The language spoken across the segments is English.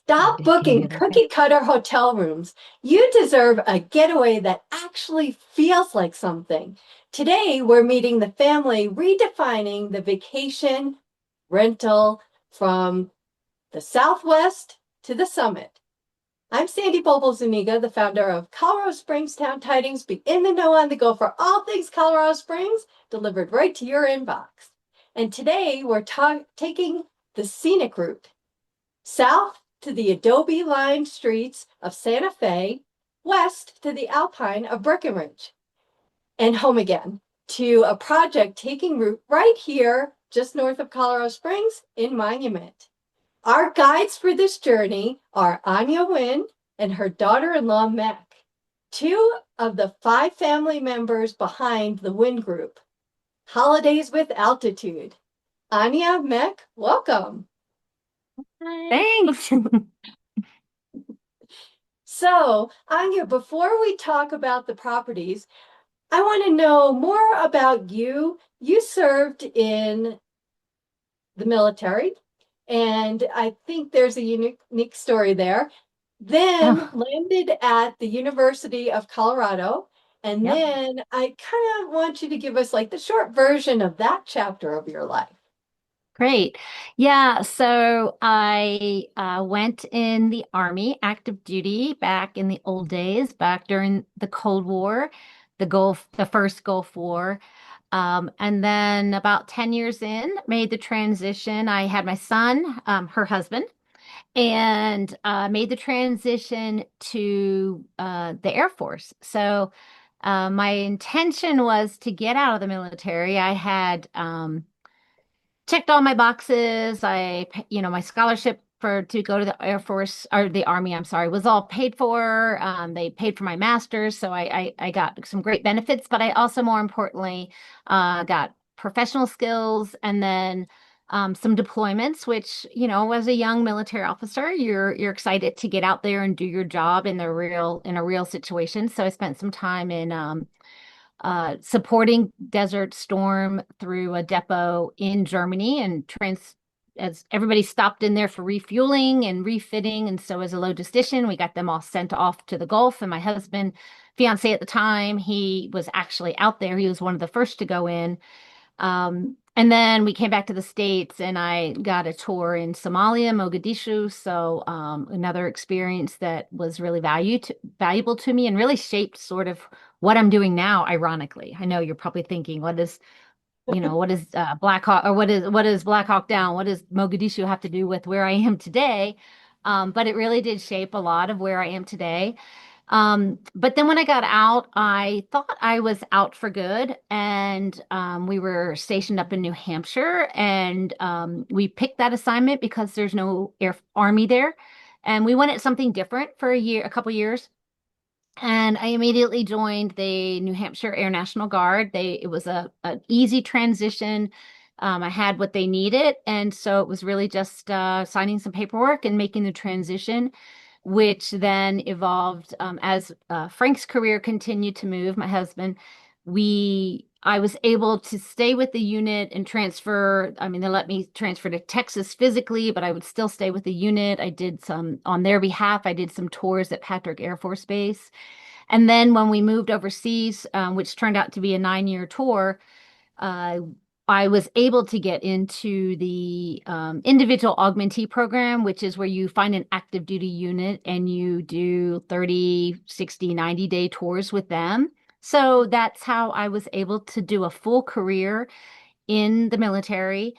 Stop booking cookie cutter hotel rooms. You deserve a getaway that actually feels like something. Today, we're meeting the family redefining the vacation rental from the Southwest to the summit. I'm Sandy Bobal-Zuniga, the founder of Colorado Springs Town Tidings. Be in the know on the go for all things Colorado Springs, delivered right to your inbox. And today, we're taking the scenic route south to the adobe-lined streets of Santa Fe, west to the alpine of Breckenridge, and home again to a project taking root right here, just north of Colorado Springs in Monument. Our guides for this journey are Anja Wynne and her daughter-in-law, Mac, two of the 5 family members behind the Wynne Group. Holidays with Altitude. Anja, Mac, welcome. Thanks. So, Anja, before we talk about the properties, I want to know more about you. You served in the military, and I think there's a unique story there. Then Oh, landed at the University of Colorado. And yep. then I kind of want you to give us like the short version of that chapter of your life. Great. Yeah, so I went in the Army, active duty, back in the old days, back during the Cold War, the first Gulf War. And then about 10 years in, made the transition. I had my son, her husband, and made the transition to the Air Force. So my intention was to get out of the military. I had checked all my boxes. My scholarship for to go to the Air Force or the Army, I'm sorry, was all paid for. They paid for my master's, so I got some great benefits. But I also, more importantly, got professional skills and then some deployments. Which, as a young military officer, you're excited to get out there and do your job in a real situation. So I spent some time in supporting Desert Storm through a depot in Germany and trans as everybody stopped in there for refueling and refitting. And so as a logistician, we got them all sent off to the Gulf. And my husband, fiance at the time, he was actually out there. He was one of the first to go in. And then we came back to the States and I got a tour in Somalia, Mogadishu. So another experience that was really valuable to me and really shaped sort of what I'm doing now, ironically. I know you're probably thinking, what is Black Hawk or what is Black Hawk Down? What does Mogadishu have to do with where I am today? But it really did shape a lot of where I am today. But then when I got out, I thought I was out for good. And we were stationed up in New Hampshire. And we picked that assignment because there's no army there. And we wanted something different for a couple years. And I immediately joined the New Hampshire Air National Guard. It was an easy transition. I had what they needed. And so it was really just signing some paperwork and making the transition, which then evolved as Frank's career continued to move, my husband. I was able to stay with the unit and transfer. I mean, they let me transfer to Texas physically, but I would still stay with the unit. I did some on their behalf. I did some tours at Patrick Air Force Base. And then when we moved overseas, which turned out to be a 9-year tour, uh, I was able to get into the individual augmentee program, which is where you find an active duty unit and you do 30, 60, 90-day tours with them. So that's how I was able to do a full career in the military.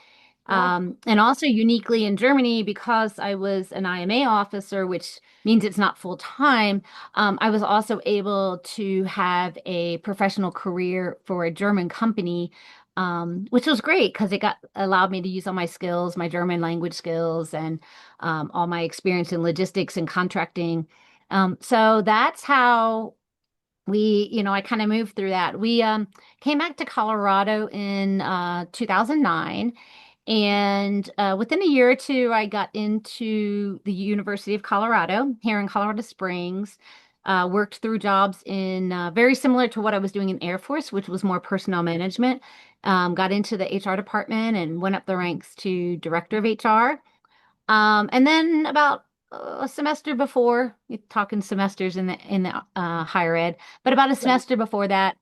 Wow. And also uniquely in Germany, because I was an IMA officer, which means it's not full time, I was also able to have a professional career for a German company, which was great because it got allowed me to use all my skills, my German language skills, and all my experience in logistics and contracting. So that's how I kind of moved through that. We came back to Colorado in 2009. And within a year or two, I got into the University of Colorado here in Colorado Springs. Worked through jobs in very similar to what I was doing in Air Force, which was more personnel management. Got into the HR department and went up the ranks to director of HR. And then about a semester before, you're talking semesters in the higher ed, but about a Right. semester before that,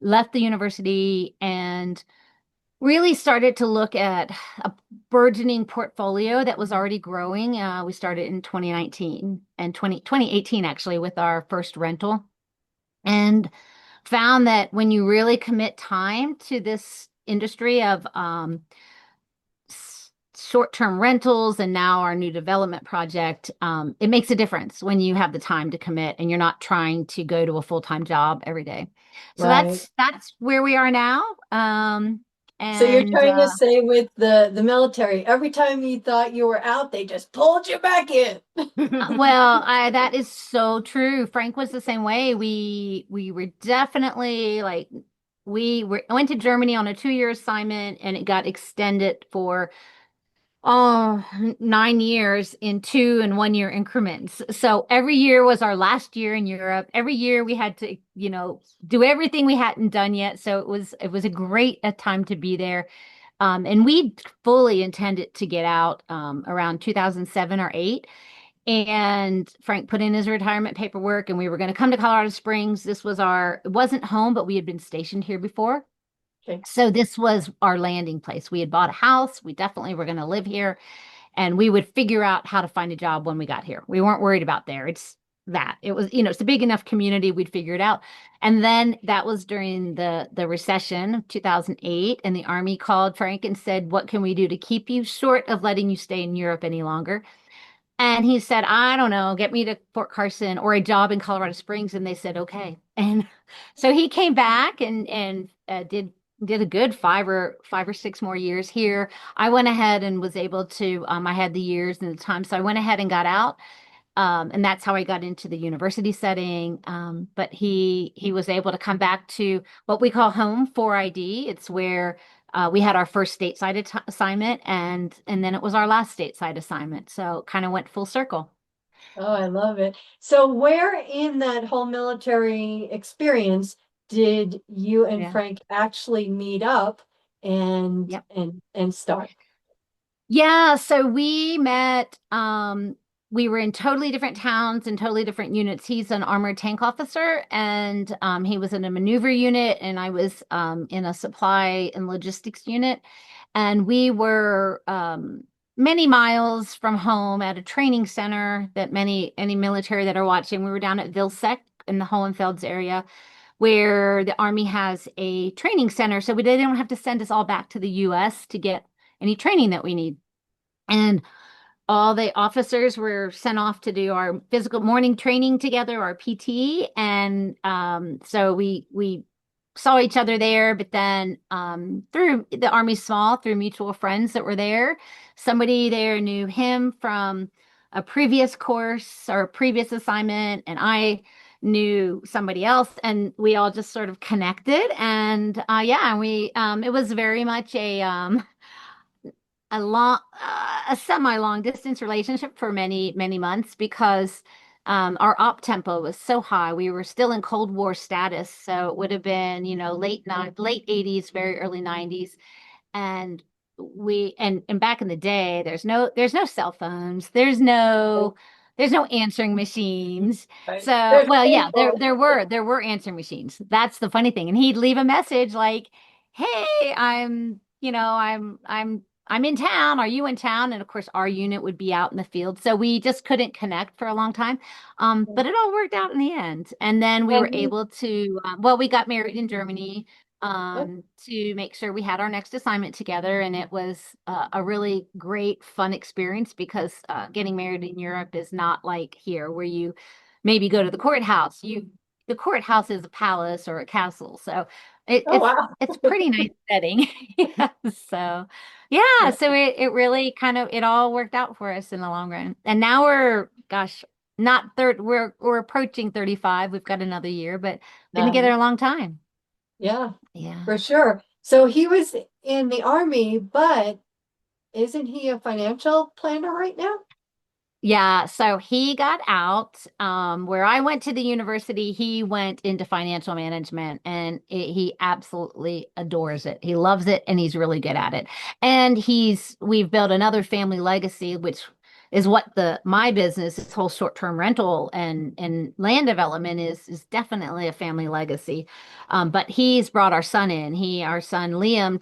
left the university and really started to look at a burgeoning portfolio that was already growing. We started in 2019 and 2018 actually with our first rental, and found that when you really commit time to this industry of short-term rentals and now our new development project, it makes a difference when you have the time to commit and you're not trying to go to a full-time job every day. So Right. that's where we are now. So you're And trying to say with the military, every time you thought you were out, they just pulled you back in. well, that is so true. Frank was the same way. We were definitely like went to Germany on a 2-year assignment and it got extended for 9 years in 2 and 1 year increments. So every year was our last year in Europe. Every year we had to, do everything we hadn't done yet. So it was a great time to be there. And we fully intended to get out around 2007 or 8. And Frank put in his retirement paperwork and we were going to come to Colorado Springs. It wasn't home, but we had been stationed here before. Okay. So this was our landing place. We had bought a house. We definitely were going to live here and we would figure out how to find a job when we got here. We weren't worried about there. It's that. It was, it's a big enough community, we'd figure it out. And then that was during the recession of 2008 and the Army called Frank and said, "What can we do to keep you short of letting you stay in Europe any longer?" And he said, "I don't know, get me to Fort Carson or a job in Colorado Springs." And they said, "Okay." And so he came back and did a good 5 or 6 more years here. I went ahead and was able to, I had the years and the time. So I went ahead and got out. And that's how I got into the university setting. But he was able to come back to what we call home for ID. It's where we had our first stateside assignment, and then it was our last stateside assignment. So kind of went full circle. Oh, I love it. So where in that whole military experience did you and Yeah. Frank actually meet up and Yep. and start? Yeah, so we were in totally different towns and totally different units. He's an armored tank officer and he was in a maneuver unit and I was in a supply and logistics unit. And we were many miles from home at a training center that any military that are watching. We were down at Vilsec in the Hohenfelds area where the Army has a training center. So they don't have to send us all back to the US to get any training that we need. And all the officers were sent off to do our physical morning training together, our PT. And so we saw each other there, but then through the Army Small, through mutual friends that were there, somebody there knew him from a previous course or a previous assignment, and I knew somebody else, and we all just sort of connected. And yeah, we it was very much a semi-long distance relationship for many, many months because our op tempo was so high. We were still in Cold War status, so it would have been, late 80s, very early 90s. And and back in the day, there's no cell phones, there's no answering machines. Right. So, There's well, yeah, there painful. there were there were answering machines. That's the funny thing. And he'd leave a message like, "Hey, I'm in town. Are you in town?" And of course, our unit would be out in the field. So we just couldn't connect for a long time. But it all worked out in the end. And then we were And able to, well, we got married in Germany oh, to make sure we had our next assignment together. And it was a really great, fun experience because getting married in Europe is not like here where you maybe go to the courthouse. The courthouse is a palace or a castle. So it, oh it's wow. it's pretty nice setting. Yeah, so yeah, Yeah. so it really kind of it all worked out for us in the long run. And now we're gosh, not third we're approaching 35. We've got another year, but been together a long time. Yeah, Yeah. for sure. So he was in the army, but isn't he a financial planner right now? Yeah, so he got out. Where I went to the university, he went into financial management and he absolutely adores it. He loves it and he's really good at it. And we've built another family legacy, which is what my business, this whole short-term rental and land development is definitely a family legacy. But he's brought our son in. Our son Liam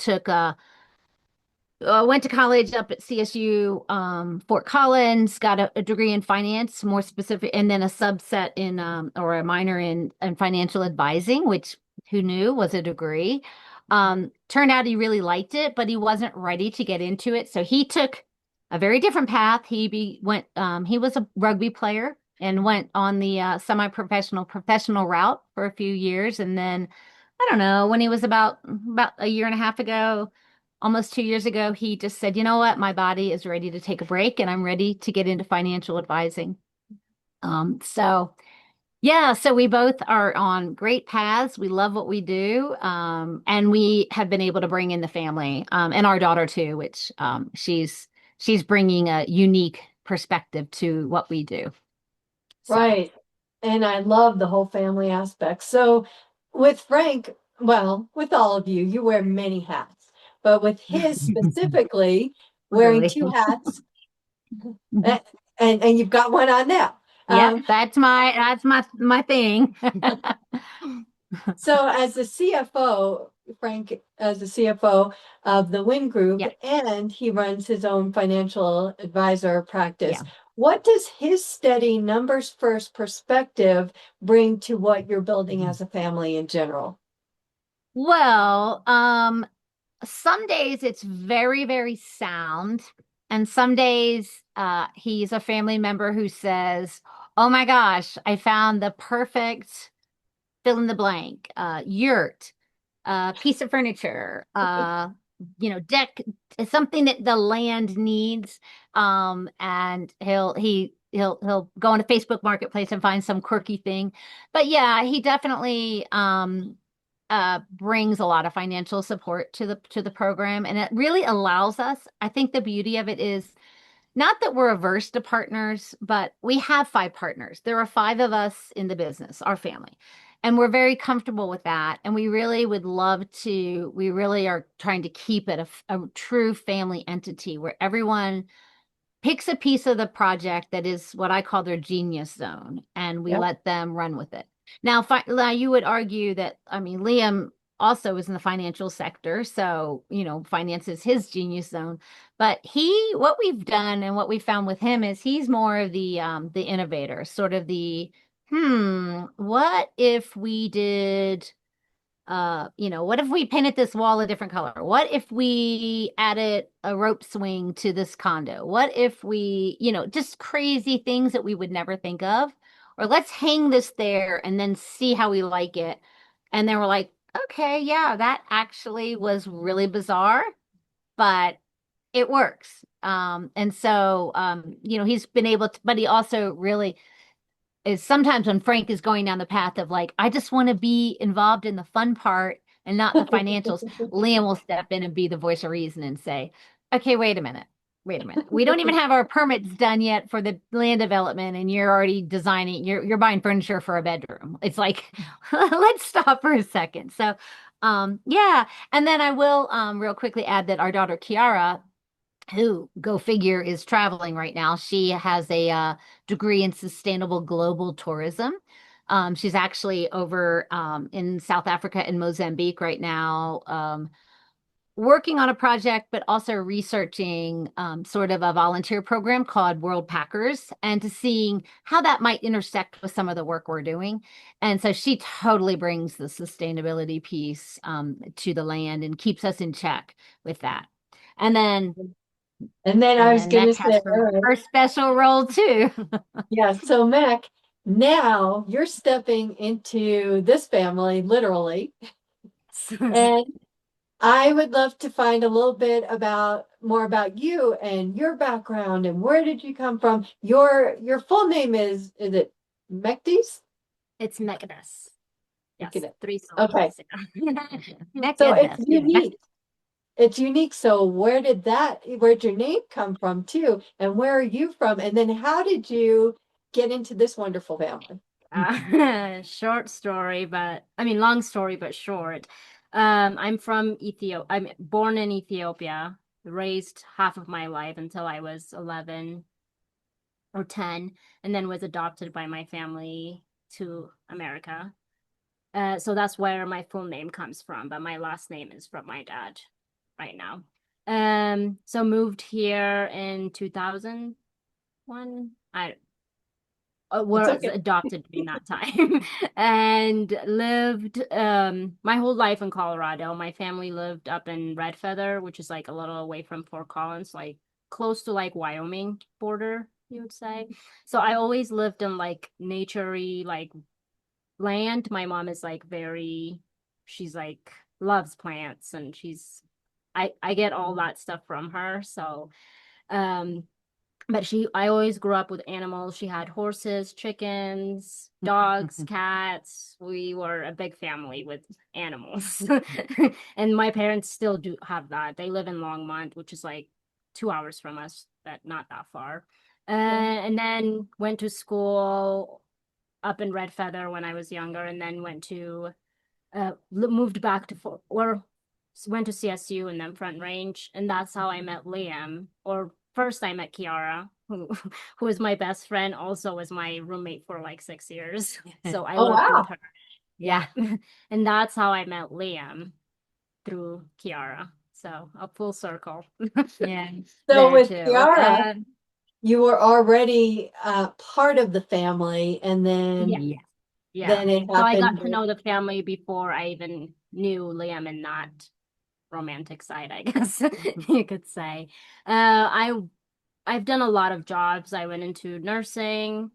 went to college up at CSU, Fort Collins, got a degree in finance, more specific, and then a subset in, or a minor in financial advising, which who knew was a degree. Turned out he really liked it, but he wasn't ready to get into it. So he took a very different path. He was a rugby player and went on the semi-professional, professional route for a few years. And then, I don't know, when he was about a year and a half ago, almost 2 years ago, he just said, you know what, my body is ready to take a break and I'm ready to get into financial advising. So yeah, so we both are on great paths. We love what we do. And we have been able to bring in the family, and our daughter too, which, she's bringing a unique perspective to what we do. So, Right. And I love the whole family aspect. So with Frank, well, with all of you, you wear many hats, but with his specifically wearing literally. two hats, a- and you've got one on now. Yep, Um, that's my thing. so as the CFO, Frank, as the CFO of the Wynne Group, Yeah, and he runs his own financial advisor practice, yeah. what does his steady numbers first perspective bring to what you're building as a family in general? Well, some days it's very, very sound. And some days he's a family member who says, oh my gosh, I found the perfect fill in the blank yurt, piece of furniture, deck, something that the land needs. And he'll go on a Facebook Marketplace and find some quirky thing. But yeah, he definitely brings a lot of financial support to the program, and it really allows us. I think the beauty of it is not that we're averse to partners, but we have five partners. There are five of us in the business, our family, and we're very comfortable with that. And we really would love to. We really are trying to keep it a true family entity where everyone picks a piece of the project that is what I call their genius zone, and we Yep. let them run with it. Now, you would argue that, I mean, Liam also is in the financial sector, so, finance is his genius zone. But what we've done and what we found with him is he's more of the innovator, sort of what if we did what if we painted this wall a different color? What if we added a rope swing to this condo? What if we, just crazy things that we would never think of? Or let's hang this there and then see how we like it. And then we're like, okay, yeah, that actually was really bizarre, but it works. And so, he's been able to, but he also really is sometimes when Frank is going down the path of like, I just want to be involved in the fun part and not the financials, Liam will step in and be the voice of reason and say, okay, wait a minute. Wait a minute. We don't even have our permits done yet for the land development, and you're already designing, you're buying furniture for a bedroom. It's like, let's stop for a second. So, yeah. And then I will real quickly add that our daughter Kiara, who, go figure, is traveling right now. She has a degree in sustainable global tourism. She's actually over in South Africa and Mozambique right now, working on a project, but also researching sort of a volunteer program called World Packers, and to seeing how that might intersect with some of the work we're doing. And so she totally brings the sustainability piece to the land and keeps us in check with that. And then And then and I was then going to Mac say, has all right, her special role too. yeah. So Mac, now you're stepping into this family, literally, and I would love to find a little bit about more about you and your background and where did you come from? Your full name is it Mekdis? It's Megadus. Yes, three Okay. syllables. Yeah. So it's Megadus. Yeah. unique. It's unique. So where'd your name come from too? And where are you from? And then how did you get into this wonderful family? Short story, but I mean, long story, but short. I'm from Ethiopia. I'm born in Ethiopia, raised half of my life until I was 11. or 10, and then was adopted by my family to America. So that's where my full name comes from, but my last name is from my dad right now. So moved here in 2001. I was okay. adopted during that time and lived my whole life in Colorado. My family lived up in Red Feather, which is like a little away from Fort Collins, like close to like Wyoming border, you would say. So I always lived in like naturey, like land. My mom is like she's like loves plants, and I get all that stuff from her. So um but I always grew up with animals. She had horses, chickens, dogs, cats. We were a big family with animals. And my parents still do have that. They live in Longmont, which is like 2 hours from us, but not that far. And then went to school up in Red Feather when I was younger, and then moved back or went to CSU and then Front Range, and that's how I met Liam. Or first I met Kiara, who is my best friend, also was my roommate for like 6 years. So I Oh, lived with wow. her. Yeah. And that's how I met Liam, through Kiara. So a full circle. Yeah. So There with too. Kiara, you were already part of the family, and Yeah. Yeah. Yeah. then it So I happened. got to know the family before I even knew Liam in that romantic side, I guess you could say. I've done a lot of jobs. I went into nursing,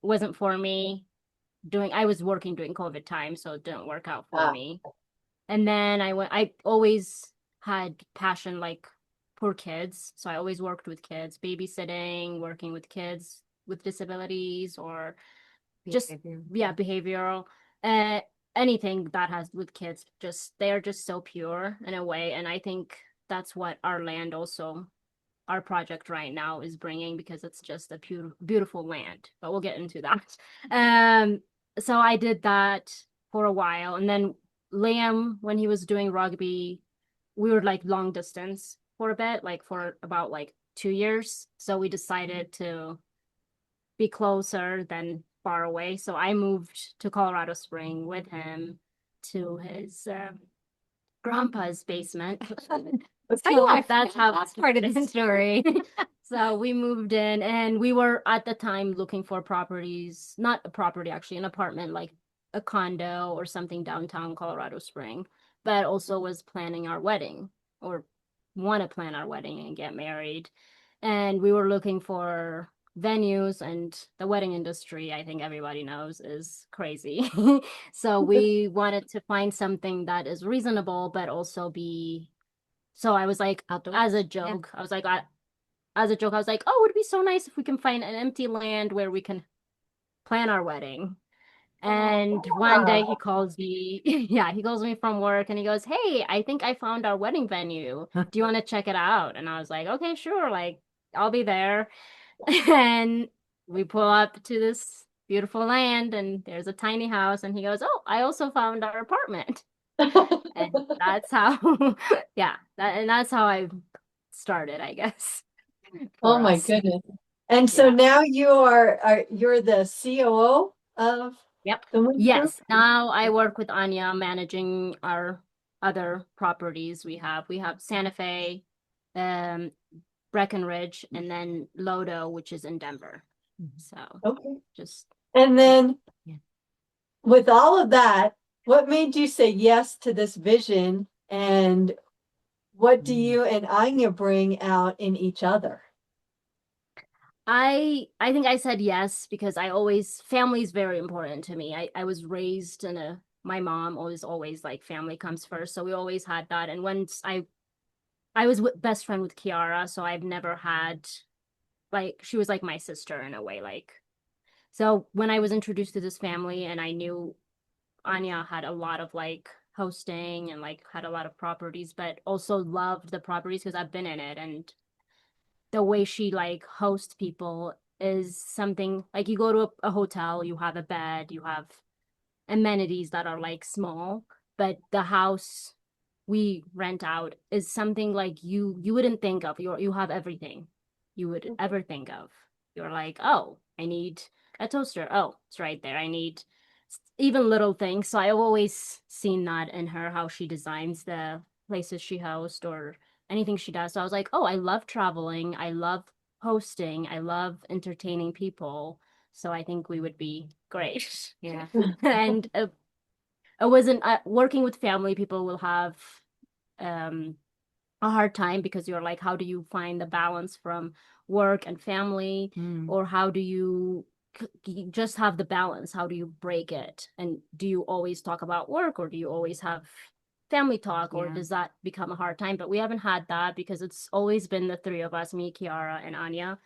wasn't for me. I was working during COVID time, so it didn't work out for Ah, me. And then I always had passion like for kids. So I always worked with kids, babysitting, working with kids with disabilities, or just Behavior. yeah, behavioral. uh Anything that has with kids, just they're just so pure in a way, and I think that's what our land also, our project right now, is bringing, because it's just a beautiful land, but we'll get into that. So I did that for a while, and then Liam, when he was doing rugby, we were like long distance for a bit, like for about like 2 years, so we decided to be closer than far away. So I moved to Colorado Spring with him to his grandpa's basement. So that's how That's part of the story. So we moved in, and we were at the time looking for properties, not a property, actually, an apartment, like a condo or something downtown Colorado Spring, but also was planning our wedding, or want to plan our wedding and get married. And we were looking for venues, and the wedding industry, I think everybody knows, is crazy. So we wanted to find something that is reasonable, but also be, so I was like, Outdoors. as a Yeah. joke, I was like, oh, it would be so nice if we can find an empty land where we can plan our wedding. And one day he calls me, yeah, he calls me from work, and he goes, hey, I think I found our wedding venue. Do you want to check it out? And I was like, okay, sure. Like, I'll be there. And we pull up to this beautiful land, and there's a tiny house. And he goes, oh, I also found our apartment. And that's how, yeah, and that's how I started, I guess, oh for my us. goodness. And so Yeah. now you're the COO of Yep. the Wynne Group? Yes. Now I work with Anja managing our other properties we have. We have Santa Fe, um, Breckenridge, and then Lodo, which is in Denver. So Okay. just And then Yeah. with all of that, what made you say yes to this vision, and what do you and Anya bring out in each other? I think I said yes because family is very important to me. I was raised in my mom always like family comes first. So we always had that. And once I was best friend with Kiara, so I've never had, like, she was like my sister in a way. Like, so when I was introduced to this family, and I knew Anya had a lot of like hosting and like had a lot of properties, but also loved the properties because I've been in it, and the way she like hosts people is something like, you go to a hotel, you have a bed, you have amenities that are like small, but the house we rent out is something like you wouldn't think of. You have everything you would ever think of. You're like, oh, I need a toaster. Oh, it's right there. I need even little things. So I've always seen that in her, how she designs the places she hosts or anything she does. So I was like, oh, I love traveling. I love hosting. I love entertaining people. So I think we would be great. Yeah. And it wasn't working with family. People will have um a hard time because you're like, how do you find the balance from work and family, Mm. or how do you just have the balance? How do you break it? And do you always talk about work, or do you always have family talk, or Yeah. does that become a hard time? But we haven't had that because it's always been the three of us, me, Kiara, and Anja.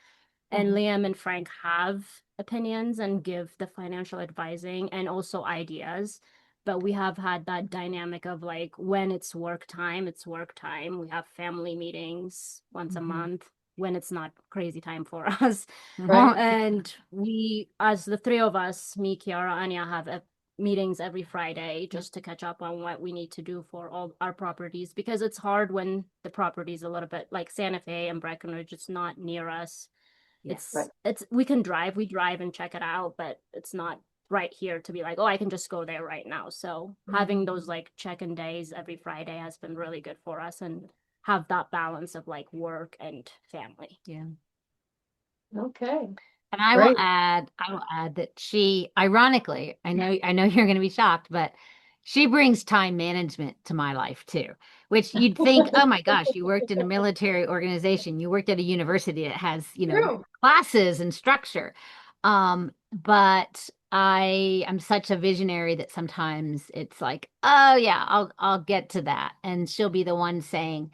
And Liam and Frank have opinions and give the financial advising and also ideas. But we have had that dynamic of like, when it's work time, it's work time. We have family meetings once a month when it's not crazy time for us. Right. And we, as the three of us, me, Kiara, Anya, have meetings every Friday just to catch up on what we need to do for all our properties, because it's hard when the property is a little bit like Santa Fe and Breckenridge. It's not near us. Yeah. It's we drive and check it out, but it's not right here to be like, oh, I can just go there right now. So having those like check-in days every Friday has been really good for us, and have that balance of like work and family. Yeah. Okay. And Great. I will add that she, ironically, I know you're going to be shocked, but she brings time management to my life too, which you'd think, oh my gosh, you worked in a military organization, you worked at a university that has, True. classes and structure. But I am such a visionary that sometimes it's like, oh yeah, I'll get to that. And she'll be the one saying,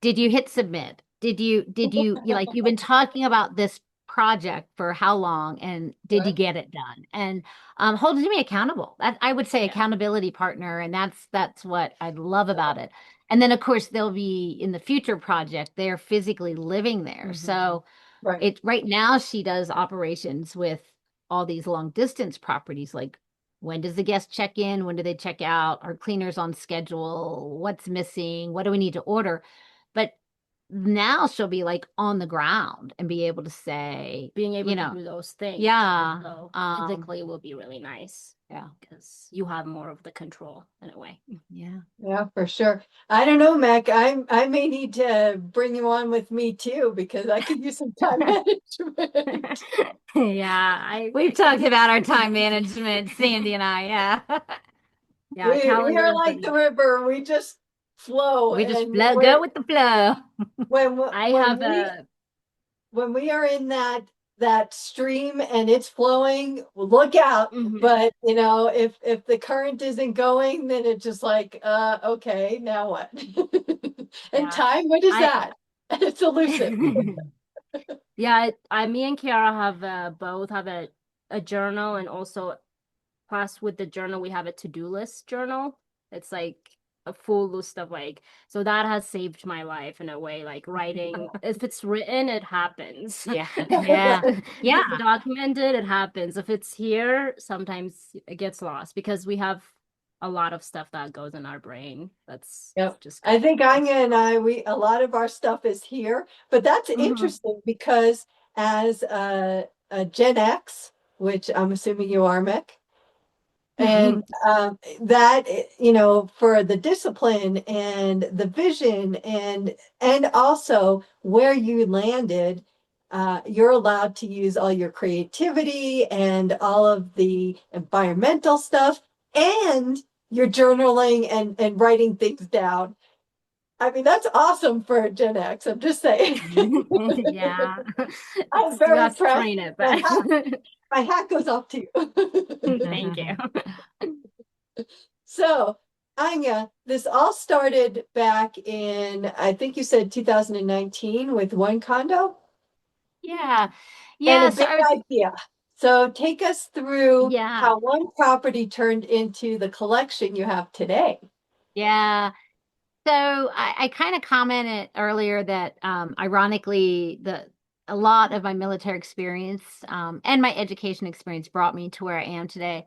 did you hit submit? You like, you've been talking about this project for how long, and did you Right. get it done? And holding me accountable. That, I would say, Yeah. accountability partner, and that's what I love about it. And then of course they'll be in the future project, they're physically living there. So Right. it right now she does operations with all these long distance properties, like when does the guest check in? When do they check out? Are cleaners on schedule? What's missing? What do we need to order? But now she'll be like on the ground and be able to say, Being able to do those things. yeah, So physically will be really nice. Yeah. Because you have more of the control in a way. Yeah. Yeah, for sure. I don't know, Mac. I may need to bring you on with me too, because I could use some time management. Yeah, We've talked about our time management, Sandy and I. Yeah. yeah, We calendar are has like been. the river. We just flow, We just and go with the flow. when I when have we a when we are in that stream and it's flowing, look out. But if the current isn't going, then it's just like, okay, now what? And yeah. time, what is I that? It's elusive. yeah, me and Kiara have both have a journal, and also plus with the journal we have a to-do list journal. It's like a full list of like, so that has saved my life in a way, like writing. If it's written, it happens. Yeah. Yeah. If Yeah. it's documented, it happens. If it's here, sometimes it gets lost because we have a lot of stuff that goes in our brain. That's Yep. just I good think for us. Anya and I, a lot of our stuff is here, but that's Mhm. interesting because as a Gen X, which I'm assuming you are, Mick, and that, for the discipline and the vision and also where you landed, you're allowed to use all your creativity and all of the environmental stuff, and you're journaling and writing things down. I mean, that's awesome for a Gen X. I'm just saying. Yeah. I'm You very have to proud. train it, My but my hat goes off to you. thank you. So, Anya, this all started back in, I think you said 2019 with one condo Yeah. and Yeah. a So big I was, idea. So, take us through yeah. how one property turned into the collection you have today. Yeah. So I kind of commented earlier that ironically the a lot of my military experience and my education experience brought me to where I am today.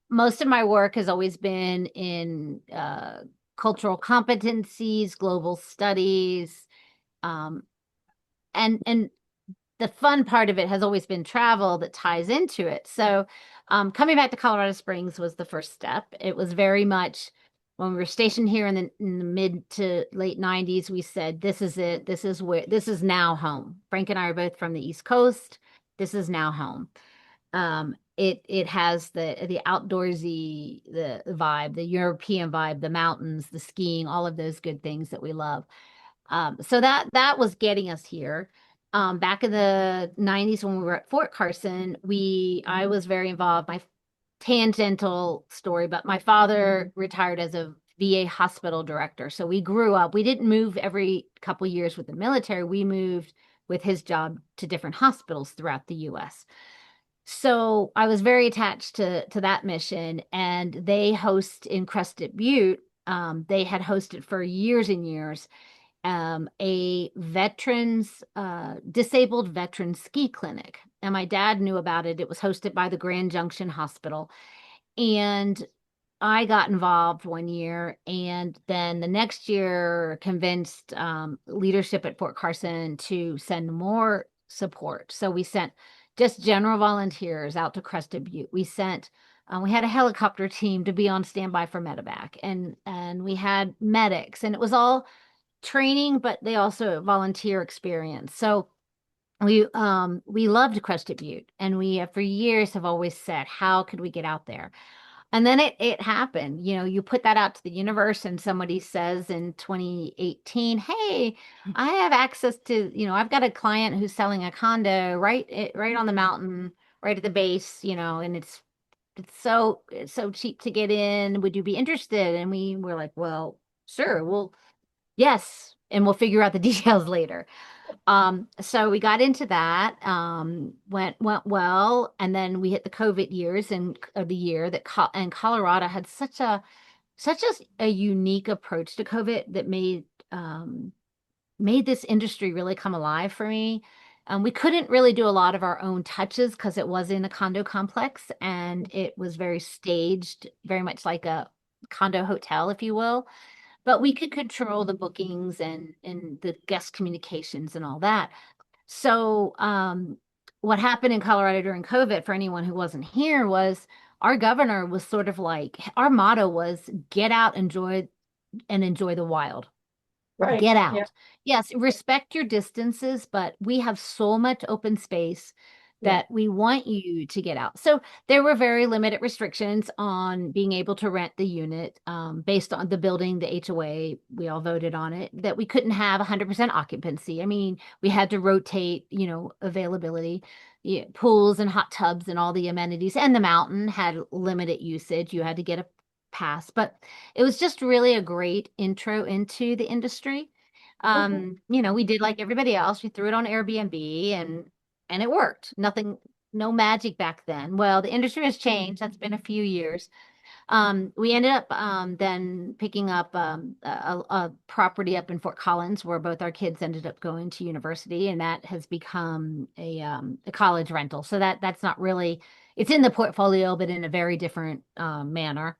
Most of my work has always been in cultural competencies, global studies, um, and the fun part of it has always been travel that ties into it. So, coming back to Colorado Springs was the first step. It was very much when we were stationed here in the mid to late 90s, we said, this is it. This is now home. Frank and I are both from the East Coast. This is now home. It has the outdoorsy, the vibe, the European vibe, the mountains, the skiing, all of those good things that we love. So that was getting us here. Back in the 90s when we were at Fort Carson, I was very involved. My tangential story, but my father retired as a VA hospital director. So we grew up, we didn't move every couple years with the military. We moved with his job to different hospitals throughout the US. So I was very attached to that mission, and they host in Crested Butte. They had hosted for years and years a disabled veterans ski clinic. And my dad knew about it. It was hosted by the Grand Junction Hospital. And I got involved one year, and then the next year convinced leadership at Fort Carson to send more support. So we sent just general volunteers out to Crested Butte. We had a helicopter team to be on standby for medevac, and we had medics, and it was all training, but they also volunteer experience. So we loved Crested Butte, and we for years have always said, how could we get out there? And then it happened. You know, you put that out to the universe, and somebody says in 2018, hey, I have access to, I've got a client who's selling a condo right on the mountain, right at the base, and it's so cheap to get in. Would you be interested? And we were like, well, sure. Well, yes, and we'll figure out the details later. So we got into that, went well, and then we hit the COVID years and of the year and Colorado had such a unique approach to COVID that made this industry really come alive for me. We couldn't really do a lot of our own touches because it was in a condo complex, and it was very staged, very much like a condo hotel, if you will, but we could control the bookings and the guest communications and all that. So, what happened in Colorado during COVID, for anyone who wasn't here, was our governor was sort of like, our motto was get out, enjoy the wild. Right. Get Yeah. out. Yes, respect your distances, but we have so much open space Yeah. that we want you to get out. So there were very limited restrictions on being able to rent the unit based on the building, the HOA. We all voted on it that we couldn't have 100% occupancy. I mean, we had to rotate, availability. Yeah, pools and hot tubs and all the amenities, and the mountain had limited usage. You had to get a pass, but it was just really a great intro into the industry. Okay. We did like everybody else. We threw it on Airbnb, and it worked. Nothing, no magic back then. Well, the industry has changed. That's been a few years. We ended up then picking up a property up in Fort Collins where both our kids ended up going to university, and that has become a college rental. So that's not really, it's in the portfolio, but in a very different manner.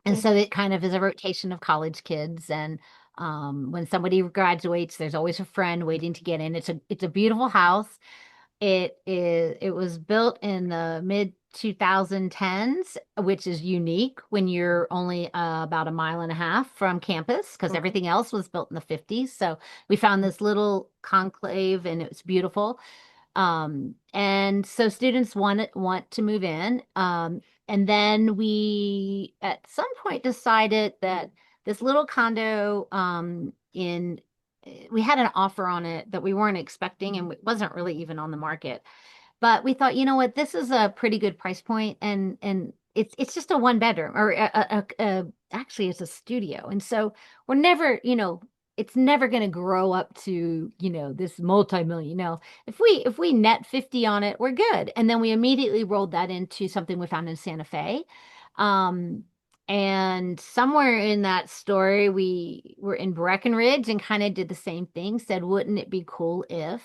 And so it kind of is a rotation of college kids. And when somebody graduates, there's always a friend waiting to get in. It's a beautiful house. It was built in the mid 2010s, which is unique when you're only about a mile and a half from campus, because everything else was built in the 50s. So we found this little conclave, and it was beautiful. And so students want to move in. And then we at some point decided that this little condo we had an offer on it that we weren't expecting, and it wasn't really even on the market. But we thought, you know what, this is a pretty good price point, and it's just a one bedroom, or actually it's a studio. And so we're never, it's never going to grow up to, this multi-million. If we net 50 on it, we're good. And then we immediately rolled that into something we found in Santa Fe. And somewhere in that story, we were in Breckenridge and kind of did the same thing, said, wouldn't it be cool if?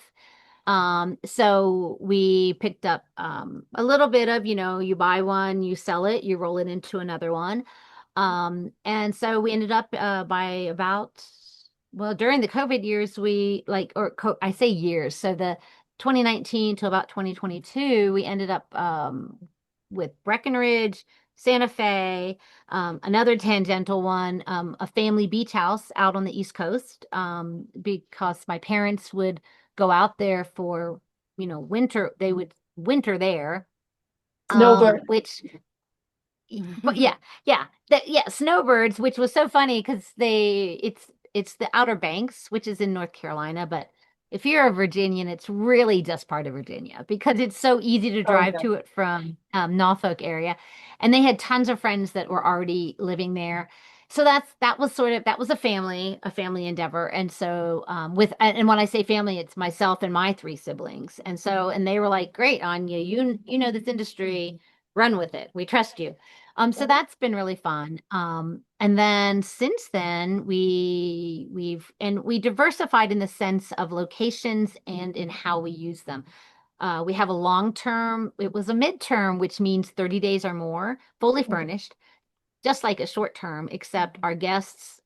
So we picked up a little bit of, you buy one, you sell it, you roll it into another one. And so we ended up by about, well, during the COVID years, I say years. So 2019 to about 2022, we ended up with Breckenridge, Santa Fe, another tangential one, a family beach house out on the East Coast, because my parents would go out there for, winter. They would winter there, Snowbird. which, but yeah, snowbirds, which was so funny because it's the Outer Banks, which is in North Carolina, but if you're a Virginian, it's really just part of Virginia because it's so easy to Oh, drive yeah. to it from Norfolk area. And they had tons of friends that were already living there. So that was a family endeavor. And so and when I say family, it's myself and my three siblings. And they were like, "Great, Anya, you know this industry, run with it. We trust you." So that's been really fun. And then since then we diversified in the sense of locations and in how we use them. We have a long term, it was a midterm, which means 30 days or more, fully furnished, just like a short term, except our guests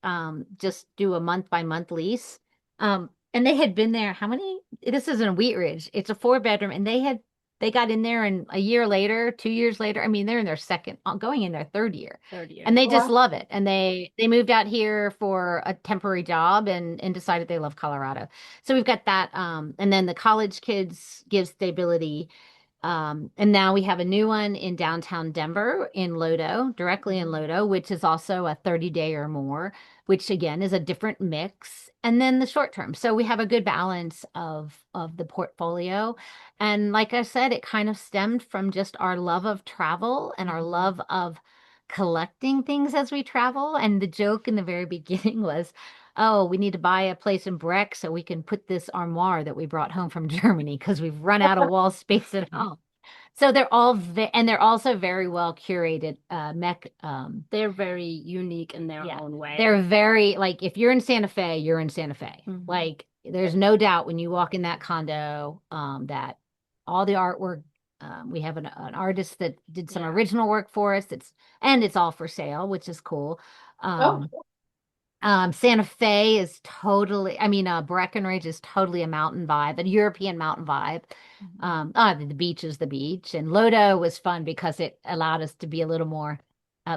just do a month by month lease. And they had been there, how many? This is in Wheat Ridge. It's a 4 bedroom, and they got in there, and a year later, 2 years later, I mean, they're in their going in their third year. Third year. And they just Wow. love it. And they moved out here for a temporary job and decided they love Colorado. So we've got that. And then the college kids give stability. And now we have a new one in downtown Denver in Lodo, directly in Lodo, which is also a 30-day or more, which again is a different mix. And then the short term. So we have a good balance of the portfolio. And like I said, it kind of stemmed from just our love of travel and our love of collecting things as we travel. And the joke in the very beginning was, "Oh, we need to buy a place in Breck so we can put this armoire that we brought home from Germany because we've run out of wall space at home." So and they're also very well curated. They're very unique in their Yeah, own way. they're very, like, if you're in Santa Fe, you're in Santa Fe. Like, there's no doubt when you walk in that condo, that all the artwork. We have an artist that did some original work for us. It's all for sale, which is cool. Oh, Santa Fe is totally, I mean, Breckenridge is totally a mountain vibe, a European mountain vibe. The beach is the beach. And Lodo was fun because it allowed us to be a little more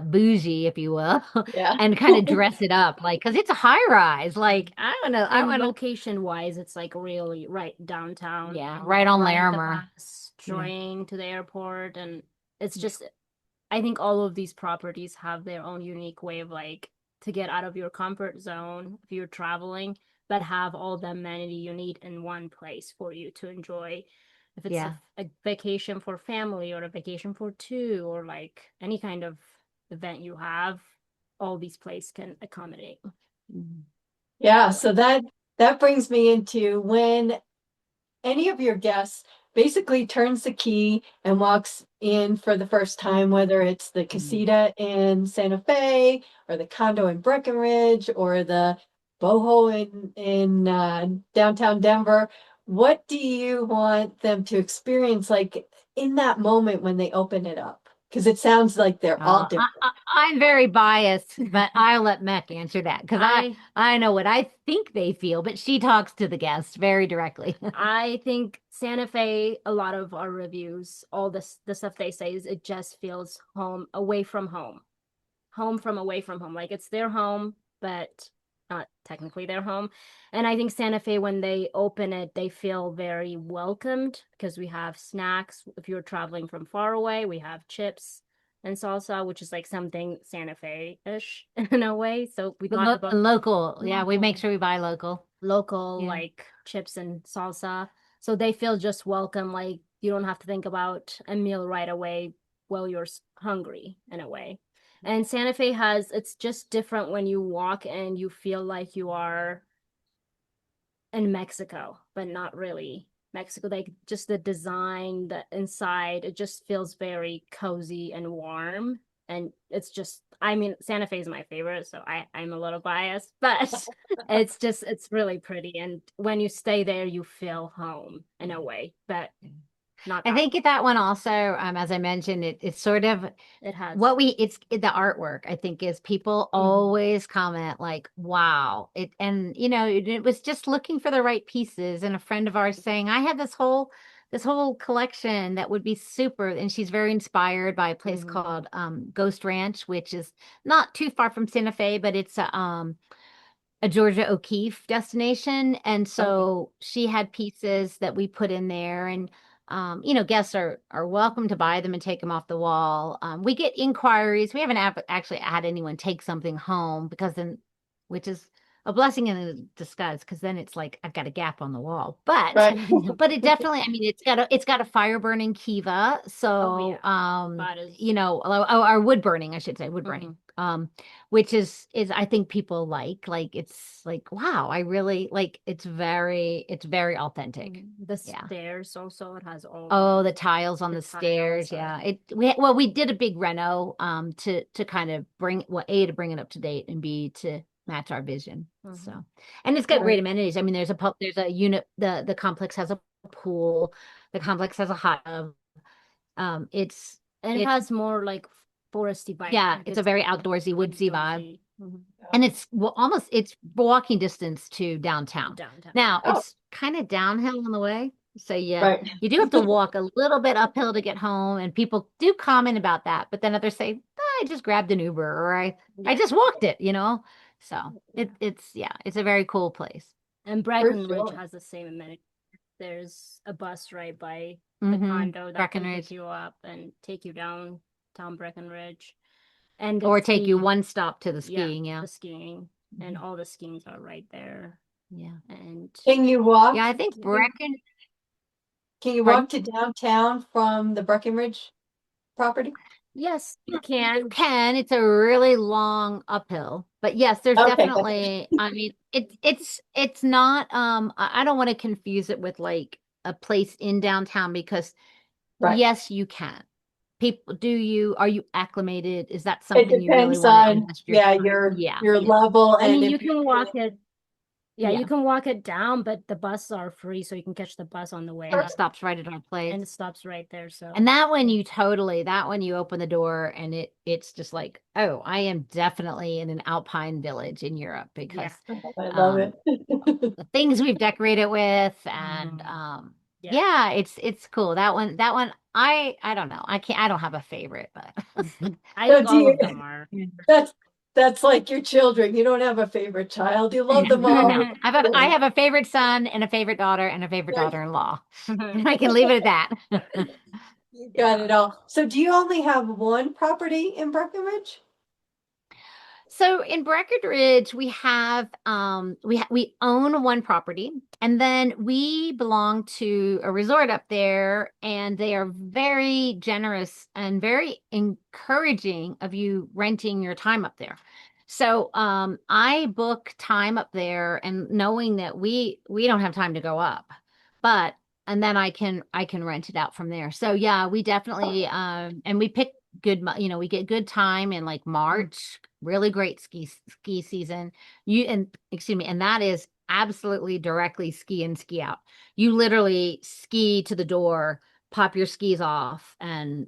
bougie, if you will, yeah. and kind of dress it up, like, because it's a high rise. Like, I And want to, location wise, it's like really right downtown. yeah, right on Right at the Larimer. bus, train to the airport. And it's just, I think all of these properties have their own unique way of like to get out of your comfort zone if you're traveling, but have all the amenity you need in one place for you to enjoy. If it's Yeah. a vacation for family or a vacation for two or like any kind of event you have, all these places can accommodate. Yeah, so that brings me into when any of your guests basically turns the key and walks in for the first time, whether it's the casita in Santa Fe or the condo in Breckenridge or the boho in downtown Denver, what do you want them to experience like in that moment when they open it up? Because it sounds like they're all different. I'm very biased, but I'll let Mech answer that because I I know what I think they feel, but she talks to the guests very directly. I think Santa Fe, a lot of our reviews, all the stuff they say is it just feels home away from home. Home from away from home. Like it's their home, but not technically their home. And I think Santa Fe, when they open it, they feel very welcomed because we have snacks. If you're traveling from far away, we have chips and salsa, which is like something Santa Fe-ish in a way. So we talk about Local. Yeah, we make sure we buy local. local Yeah. like chips and salsa. So they feel just welcome. Like you don't have to think about a meal right away while you're hungry in a way. And Santa Fe has, it's just different when you walk and you feel like you are in Mexico, but not really Mexico. Like just the design, the inside, it just feels very cozy and warm. And it's just, I mean, Santa Fe is my favorite, so I'm a little biased, but it's really pretty. And when you stay there, you feel home in a way. But not I that think that one also, as I mentioned, it's sort of it has. it's the artwork, I think, is people always comment like, wow, and it was just looking for the right pieces. And a friend of ours saying, I have this whole collection that would be super. And she's very inspired by a place called Ghost Ranch, which is not too far from Santa Fe, but it's a Georgia O'Keeffe destination. And so she had pieces that we put in there, and guests are welcome to buy them and take them off the wall. We get inquiries. We haven't actually had anyone take something home, which is a blessing in a disguise, because then it's like I've got a gap on the wall. But Right. but it definitely, I mean, it's got a fire burning kiva. So That is or wood burning, I should say, wood burning. Which is I think people like it's like, wow, I really like, it's very authentic. the Yeah. stairs also, it has all Oh, the tiles on the tiles stairs. are- Yeah. We did a big reno to kind of bring, well, A, to bring it up to date, and B, to match our vision. So, and it's got great amenities. I mean, there's a unit, the complex has a pool, the complex has a hot tub. It's and it has more like foresty vibe. Yeah, it's a very outdoorsy, woodsy vibe. And it's it's walking distance to downtown. Now, it's kind of downhill on the way. So yeah, you do have to walk a little bit uphill to get home, and people do comment about that. But then others say, I just grabbed an Uber, or I just walked it, So it's a very cool place. And Breckenridge has the same amenity. There's a bus right by the condo that can pick you up and take you downtown Breckenridge. Or take you one stop to the skiing, the skiing. And all the skiings are right there. Yeah. And Can you walk? Yeah, I think Can you walk to downtown from the Breckenridge property? Yes, you can. You can. It's a really long uphill, but yes, there's definitely. I mean, it's not. I don't want to confuse it with like a place in downtown, because yes, you can. People, are you acclimated? Is that something you really want to invest your time? Your level, I mean, you can walk it. Yeah, you can walk it down, but the buses are free, so you can catch the bus on the way. And it stops right at our place. And it stops right there. So, and that one you open the door, and it's just like, oh, I am definitely in an alpine village in Europe, because I love it. the things we've decorated with, and it's cool. That one I don't know. I don't have a favorite, but I think all of them are. That's like your children. You don't have a favorite child. You love them all. No, I have a favorite son and a favorite daughter and a favorite daughter-in-law. And I can leave it at that. You got it all. So do you only have one property in Breckenridge? So in Breckenridge, we have we own one property, and then we belong to a resort up there, and they are very generous and very encouraging of you renting your time up there. So I book time up there, and knowing that we don't have time to go up, but and then I can rent it out from there. So yeah, we definitely and we pick we get good time in like March, really great ski season. And that is absolutely directly ski in, ski out. You literally ski to the door, pop your skis off, and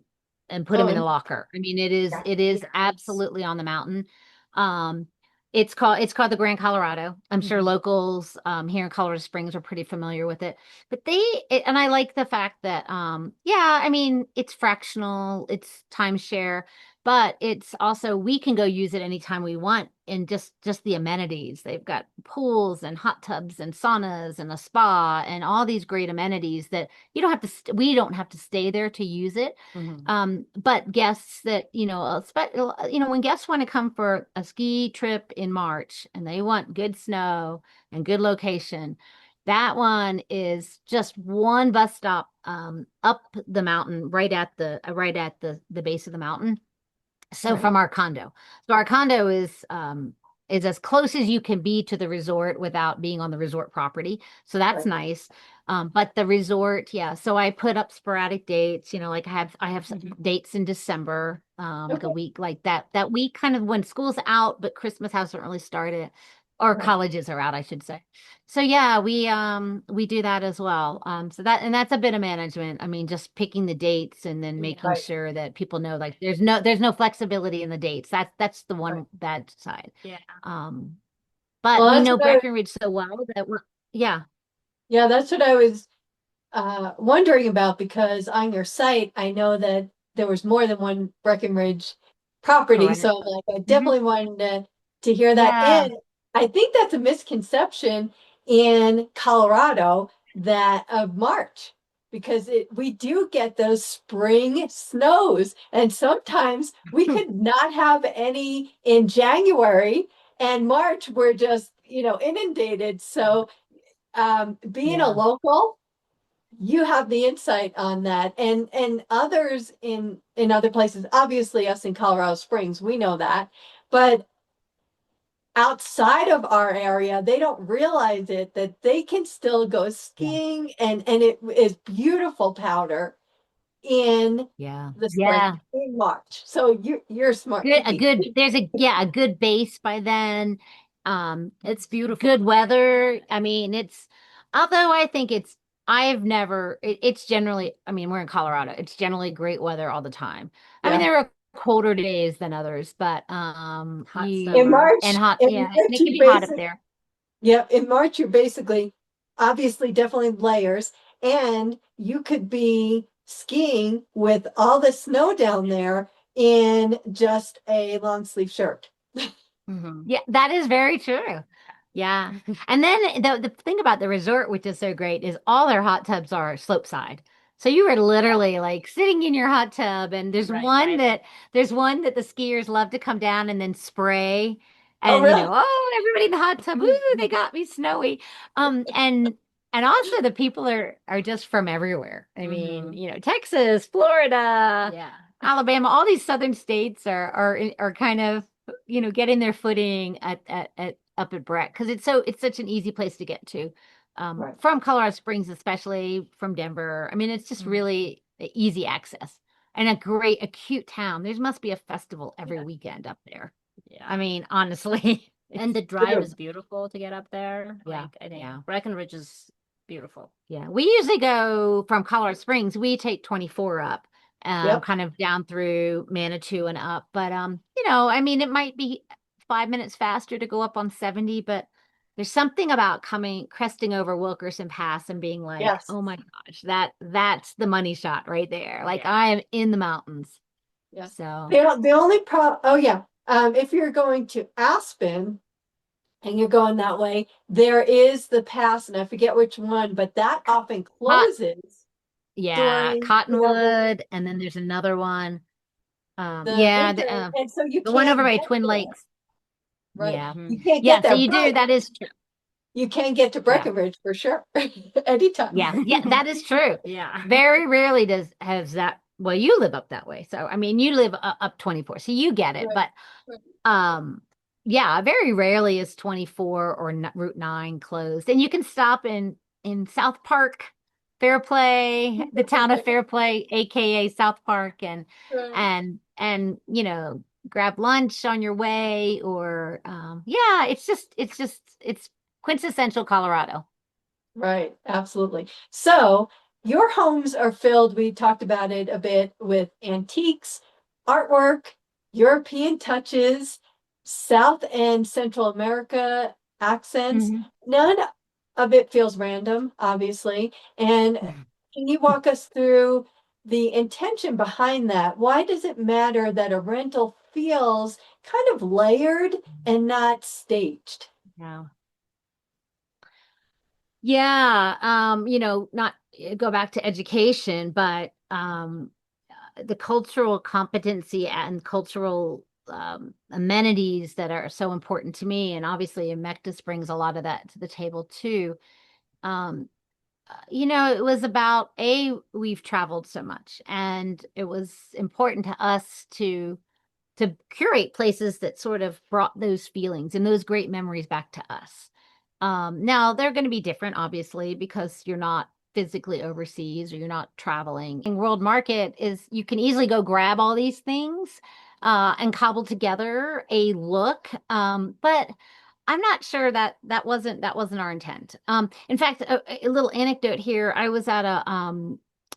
put them in the locker. I mean, it is absolutely on the mountain. Um, it's called the Grand Colorado. I'm sure locals here in Colorado Springs are pretty familiar with it. But and I like the fact that I mean, it's fractional, it's timeshare, but it's also, we can go use it anytime we want, and just the amenities. They've got pools and hot tubs and saunas and a spa and all these great amenities that we don't have to stay there to use it. But guests that, when guests want to come for a ski trip in March and they want good snow and good location, that one is just one bus stop up the mountain, right at the base of the mountain. So from our condo. So our condo is as close as you can be to the resort without being on the resort property. So that's nice. But the resort, so I put up sporadic dates, like I have some dates in December, like a week like that week, kind of when school's out, but Christmas hasn't really started. or Right. colleges are out, I should say. So yeah, we do that as well. So that's a bit of management. I mean, just picking the dates and then making Right. sure that people know like there's no flexibility in the dates. That's the Right. one bad side. Yeah. Um, but Well, we that's know what I, Breckenridge so well that we're yeah, yeah, that's what I was wondering about because on your site, I know that there was more than one Breckenridge property. correct. So like, I Mhm. definitely wanted to hear that. Yeah. And I think that's a misconception in Colorado that of March because we do get those spring snows. And sometimes we could not have any in January and March we're just, inundated. So being a Yeah. local, you have the insight on that and others in other places, obviously us in Colorado Springs, we know that, but outside of our area they don't realize it that they can still go Yeah. skiing and it is beautiful powder in Yeah. the spring Yeah. in March. So you're smart Good, cookie. there's a good base by then. It's beautiful. Good weather. I mean, although I think it's generally, I mean, we're in Colorado. It's generally great weather all the time. I mean, Yeah. there are colder days than others, but Hot in summer. march in yeah, and march it can you be hot up basically there. Yeah, in March, you're basically obviously definitely layers, and you could be skiing with all the snow down there in just a long sleeve shirt. Hmm. Yeah, that is very true. Yeah. And then the thing about the resort, which is so great, is all their hot tubs are slope side. So you are literally like sitting in your hot tub, and Right. there's one that the skiers love to come down and then spray. Oh, And really? oh, everybody in the hot tub, ooh, they got me snowy. And also the people are just from everywhere. I mean, Hmm. Texas, Florida, Yeah. Alabama, all these southern states are kind of getting their footing at up at Breck because it's such an easy place to get to, Right. from Colorado Springs, especially from Denver. I mean, it's just Mhm. really easy access and a cute town. There must be a festival every weekend up there. Yeah. I mean, honestly, And it's the drive True. is beautiful to get up there. yeah, Like, I think yeah, Breckenridge is beautiful. yeah. We usually go from Colorado Springs. We take 24 up, Yep. kind of down through Manitou and up. But I mean, it might be 5 minutes faster to go up on 70, but there's something about cresting over Wilkerson Pass and being like, Yes. oh my gosh, that's the money shot right there. Like Yeah. I am in the mountains. Yeah. So The only oh yeah. If you're going to Aspen and you're going that way, there is the pass, and I forget which one, but that often hot, closes yeah, during, Cottonwood, and then there's another one. the Yeah, winter, and so you the one over can't by get Twin to that. Lakes. Right. Yeah. You can't Yeah, get so there, you do. but That is true. you can get to Yeah. Breckenridge for sure. Anytime. Yeah. Yeah, that is true. Yeah. Very rarely has that. Well, you live up that way. So, I mean, you live up 24. So you get it. Right. But Right. um yeah, very rarely is 24 or Route 9 closed. And you can stop in South Park, Fairplay, the town of Fairplay, aka South Park Right. and grab lunch on your way or yeah, it's quintessential Colorado. Right. Absolutely. So your homes are filled, we talked about it a bit, with antiques, artwork, European touches, South and Central America accents. Mhm. None of it feels random, obviously. And can you walk us through the intention behind that? Why does it matter that a rental feels kind of layered and not staged? Yeah. Yeah, not go back to education, but the cultural competency and cultural amenities that are so important to me, and obviously Invectus brings a lot of that to the table too. Um, it was about we've traveled so much, and it was important to us to curate places that sort of brought those feelings and those great memories back to us. Now they're going to be different, obviously, because you're not physically overseas or you're not traveling. In world market is you can easily go grab all these things and cobble together a look. But I'm not sure that wasn't our intent. In fact, a little anecdote here. I was at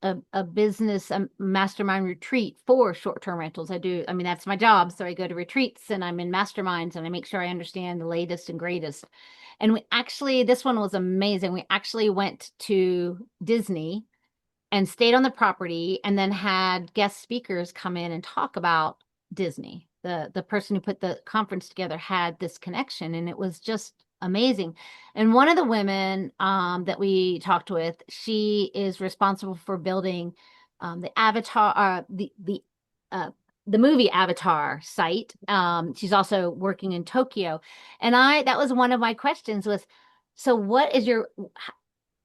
a business mastermind retreat for short-term rentals. I mean, that's my job. So I go to retreats and I'm in masterminds and I make sure I understand the latest and greatest. And this one was amazing. We actually went to Disney and stayed on the property and then had guest speakers come in and talk about Disney. The person who put the conference together had this connection and it was just amazing. And one of the women that we talked with, she is responsible for building the Avatar, the movie Avatar site. She's also working in Tokyo. And that was one of my questions was, so what is your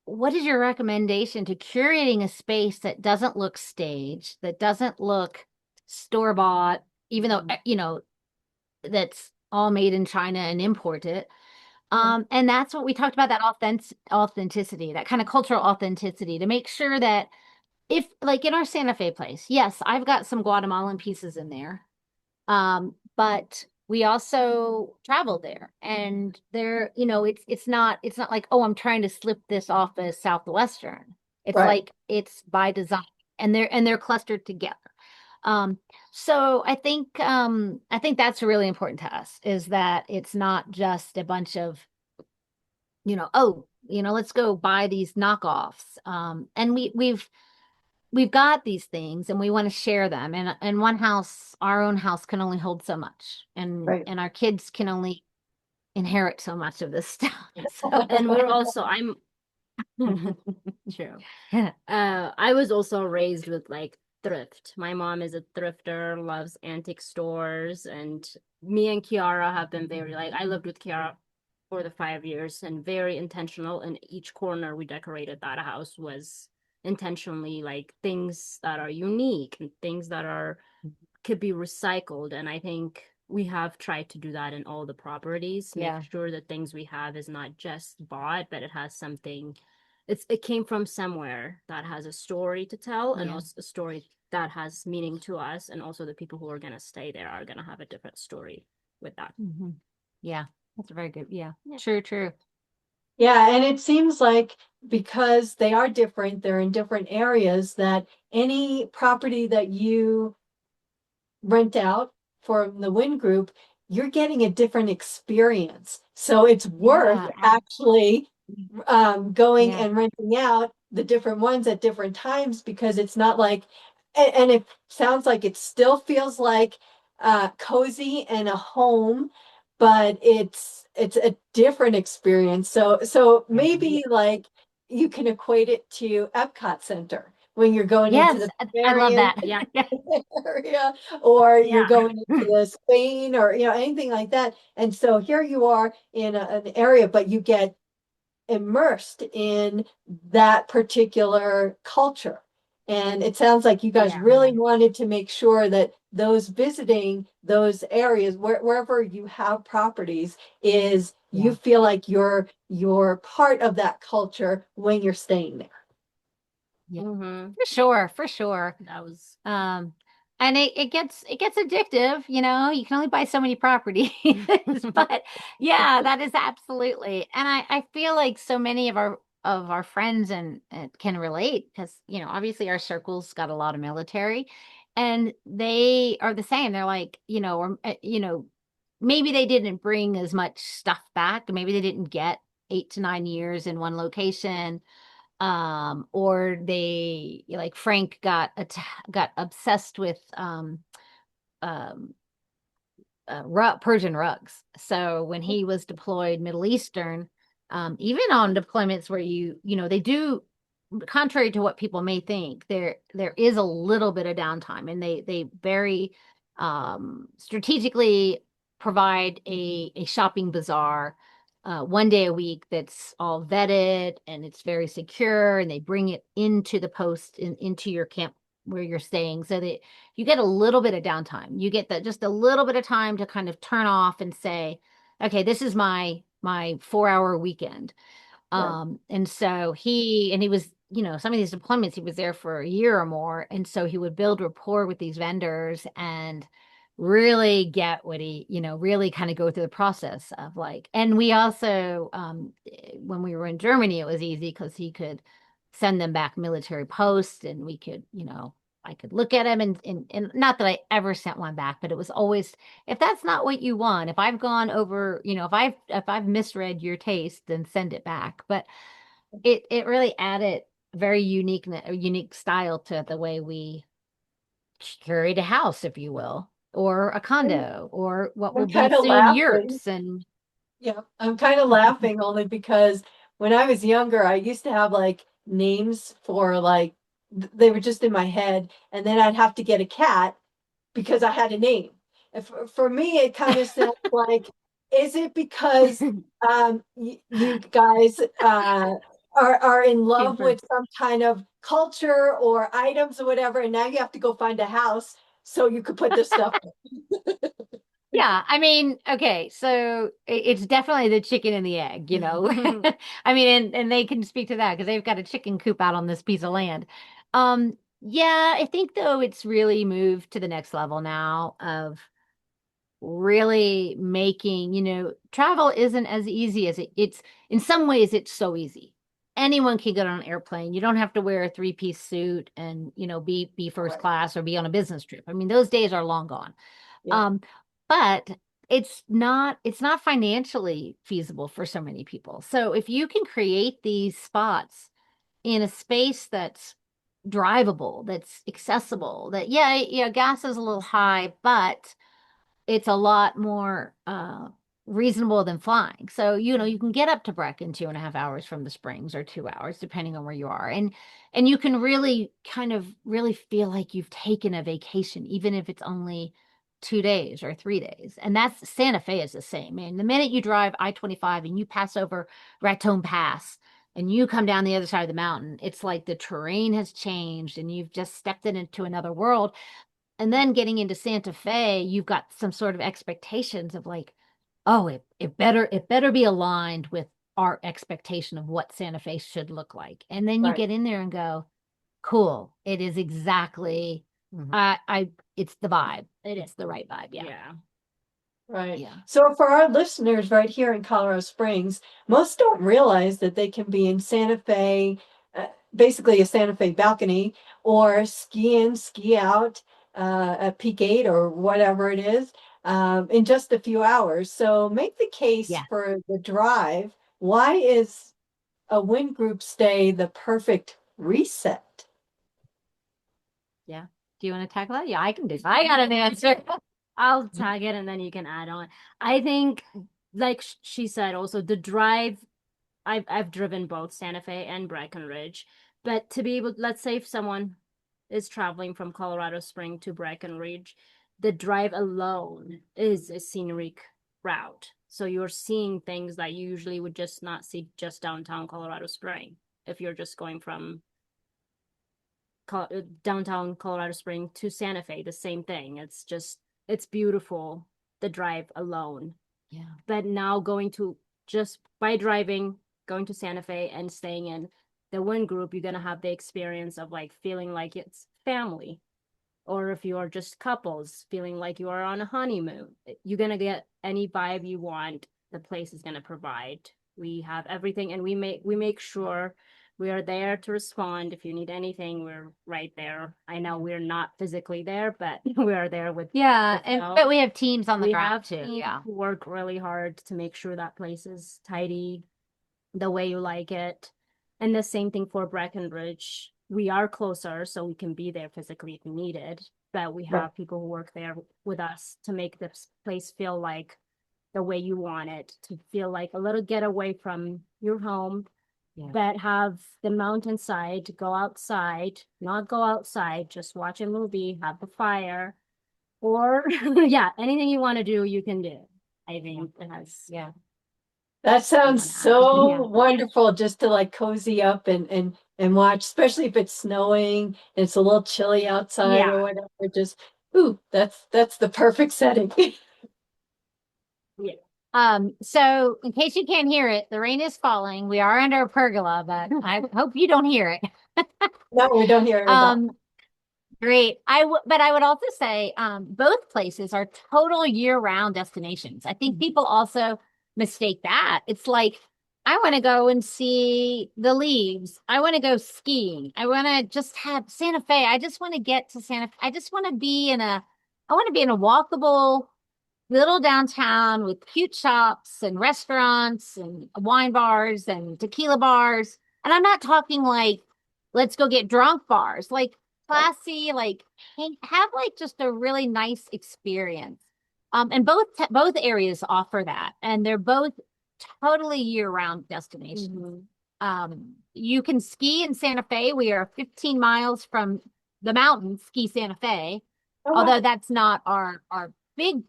recommendation to curating a space that doesn't look staged, that doesn't look store-bought, even though, that's all made in China and imported? And that's what we talked about, that authenticity, that kind of cultural authenticity, to make sure that if, like in our Santa Fe place, yes, I've got some Guatemalan pieces in there. But we also traveled there and there, it's not like, oh, I'm trying to slip this off as Southwestern. It's Right. like it's by design and they're clustered together. Um, so I think that's really important to us, is that it's not just a bunch of, let's go buy these knockoffs. And we've got these things and we want to share them. And our own house can only hold so much. Right. And our kids can only inherit so much of this stuff. So, And I'm true. I was also raised with like thrift. My mom is a thrifter, loves antique stores, and me and Kiara have been very like, I lived with Kiara for the 5 years and very intentional. And each corner we decorated that house was intentionally like things that are unique and things that could be recycled. And I think we have tried to do that in all the properties, Yeah. make sure that things we have is not just bought, but it has something, it came from somewhere that has a story to tell, and Yeah. also a story that has meaning to us, and also the people who are going to stay there are going to have a different story with that. Mhm. Yeah, that's very good. Yeah. Yeah. True. Yeah, and it seems like because they are different, they're in different areas, that any property that you rent out from the Wynne Group, you're getting a different experience. So it's worth Yeah. actually going Yeah. and renting out the different ones at different times, because it's not like, and it sounds like it still feels like cozy and a home, but it's a different experience. So maybe like you can equate it to Epcot Center when you're going into Yes, the I love Bavarian that. Yeah. area, or you're Yeah. going into the Spain, or anything like that. And so here you are in an area, but you get immersed in that particular culture. And it sounds like you guys Yeah. really wanted to make sure that those visiting those areas, wherever you have properties, is you Yeah. feel like you're part of that culture when you're staying there. Yeah. Mm-hmm. For sure. That was And it gets addictive, you can only buy so many properties. But yeah, that is absolutely. And I feel like so many of our friends and can relate, because, obviously our circle's got a lot of military and they are the same. They're like, or maybe they didn't bring as much stuff back. Maybe they didn't get 8 to 9 years in one location, or they, like Frank got obsessed with um Persian rugs. So when he was deployed Middle Eastern, even on deployments where they do, contrary to what people may think, there is a little bit of downtime, and they very strategically provide a shopping bazaar 1 day a week that's all vetted and it's very secure, and they bring it into the post into your camp where you're staying, so that you get a little bit of downtime. You get that, just a little bit of time to kind of turn off and say, okay, this is my 4 hour weekend. Right. And so he was, some of these deployments, he was there for a year or more. And so he would build rapport with these vendors and really get what he, really kind of go through the process of like, and we also, when we were in Germany, it was easy because he could send them back military posts and we could, I could look at them and not that I ever sent one back, but it was always, if that's not what you want, if I've gone over, if I've misread your taste, then send it back. But it really added very unique style to the way we curate a house, if you will, or a condo, or what will I'm be kind of soon laughing. yurts. And Yeah, I'm kind of laughing only because when I was younger, I used to have like names for like they were just in my head, and then I'd have to get a cat because I had a name. And for me, it kind of sounds like, is it because you guys are in love Super. with some kind of culture or items or whatever, and now you have to go find a house so you could put this stuff yeah, I mean, okay, so it's definitely the chicken and the egg, I mean, and they can speak to that because they've got a chicken coop out on this piece of land. Yeah, I think though it's really moved to the next level now of really making, travel isn't as easy as it's in some ways it's so easy. Anyone can get on an airplane. You don't have to wear a three-piece suit and, be first Right. class or be on a business trip. I mean, those days are long gone. Yeah, Um, but it's not financially feasible for so many people. So if you can create these spots in a space that's drivable, that's accessible, that yeah, gas is a little high, but it's a lot more reasonable than flying. So, you can get up to Breck in 2.5 hours from the Springs or 2 hours, depending on where you are. And you can really kind of really feel like you've taken a vacation, even if it's only 2 days or 3 days. And that's Santa Fe is the same. And the minute you drive I-25 and you pass over Raton Pass and you come down the other side of the mountain, it's like the terrain has changed and you've just stepped into another world. And then getting into Santa Fe, you've got some sort of expectations of like, oh, it better be aligned with our expectation of what Santa Fe should look like. And then you right. get in there and go, cool, it is exactly it's the vibe. It is the right vibe. Yeah. Yeah. Right. Yeah. So for our listeners right here in Colorado Springs, most don't realize that they can be in Santa Fe, basically a Santa Fe balcony, or ski in, ski out, at Peak 8 or whatever it is, in just a few hours. So make the case Yeah. for the drive. Why is a wind group stay the perfect reset? Yeah. Do you want to tackle that? Yeah, I can do. I got an answer. I'll tag it and then you can add on. I think, like she said, also the drive. I've driven both Santa Fe and Breckenridge, but to be able, let's say if someone is traveling from Colorado Spring to Breckenridge, the drive alone is a scenic route. So you're seeing things that you usually would just not see just downtown Colorado Spring if you're just going from downtown Colorado Spring to Santa Fe, the same thing. It's beautiful, the drive alone. Yeah. But now just by driving, going to Santa Fe and staying in the one group, you're gonna have the experience of like feeling like it's family. Or if you are just couples, feeling like you are on a honeymoon. You're gonna get any vibe you want, the place is gonna provide. We have everything and we make sure we are there to respond. If you need anything, we're right there. I know we're not physically there, but we are there with Yeah. But we have teams on the we ground have too. teams Yeah. who work really hard to make sure that place is tidy the way you like it. And the same thing for Breckenridge. We are closer, so we can be there physically if needed. But we Right. have people who work there with us to make this place feel like the way you want it, to feel like a little getaway from your home, Yeah. but have the mountainside, go outside, not go outside, just watch a movie, have the fire, or yeah, anything you want to do, you can do. I think it has. Yeah. That You sounds want to add? so Yeah. wonderful just to like cozy up and watch, especially if it's snowing and it's a little chilly outside or Yeah. whatever. Just ooh, that's the perfect setting. Yeah. So in case you can't hear it, the rain is falling. We are under a pergola, but I hope you don't hear it. No, we don't hear it at all. Um, Great. But I would also say, both places are total year-round destinations. I think people also mistake that. It's like, I want to go and see the leaves. I want to go skiing. I want to just have Santa Fe. I just want to get to Santa Fe. I just want to be I want to be in a walkable little downtown with cute shops and restaurants and wine bars and tequila bars. And I'm not talking like, let's go get drunk bars, like classy, like have like just a really nice experience. And both areas offer that, and they're both totally year-round destinations. You can ski in Santa Fe. We are 15 miles from the mountains, ski Santa Fe, although that's not our big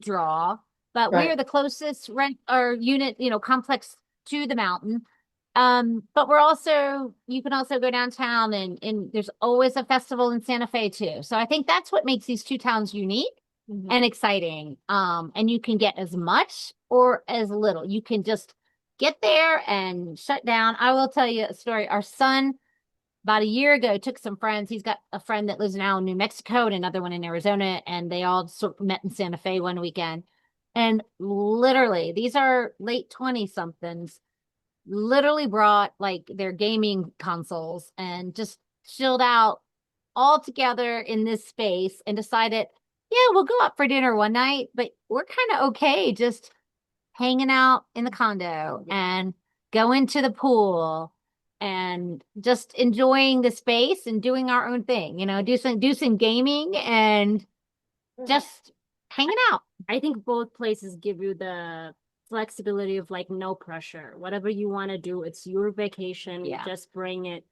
draw, but we are the closest rent or unit, complex to the mountain. But you can also go downtown, and there's always a festival in Santa Fe too. So I think that's what makes these two towns unique and exciting. And you can get as much or as little. You can just get there and shut down. I will tell you a story. Our son, about a year ago, took some friends. He's got a friend that lives now in New Mexico and another one in Arizona, and they all sort of met in Santa Fe one weekend. And literally, these are late 20 somethings, literally brought like their gaming consoles and just chilled out all together in this space and decided, yeah, we'll go out for dinner one night, but we're kind of okay just hanging out in the condo and going to the pool and just enjoying the space and doing our own thing, do some gaming and just hanging out. I think both places give you the flexibility of like no pressure. Whatever you want to do, it's your vacation. Yeah. Just bring it.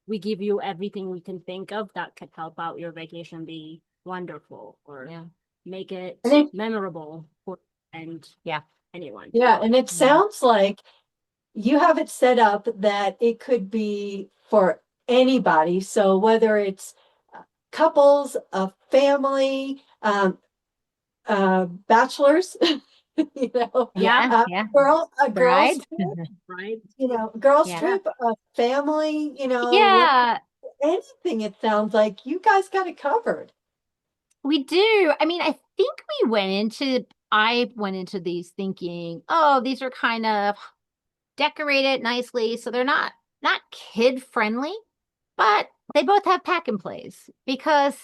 We give you everything we can think of that could help out your vacation be wonderful or make it memorable for anyone. Yeah, and it sounds like you have it set up that it could be for anybody. So whether it's couples, a family, bachelors, a girls trip, right? Girls trip, a family, anything. It sounds like you guys got it covered. We do. I mean, I think I went into these thinking, oh, these are kind of decorated nicely, so they're not kid friendly, but they both have pack and plays, because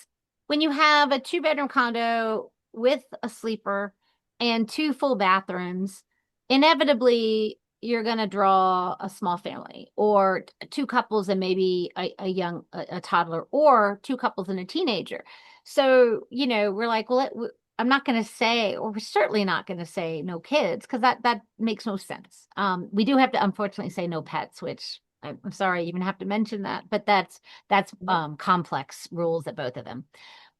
when you have a 2-bedroom condo with a sleeper and 2 full bathrooms, inevitably you're going to draw a small family or 2 couples and maybe a toddler, or 2 couples and a teenager. So, we're like, well, I'm not going to say, or we're certainly not going to say no kids, because that makes no sense. We do have to unfortunately say no pets, which I'm sorry I even have to mention that, but that's complex rules at both of them.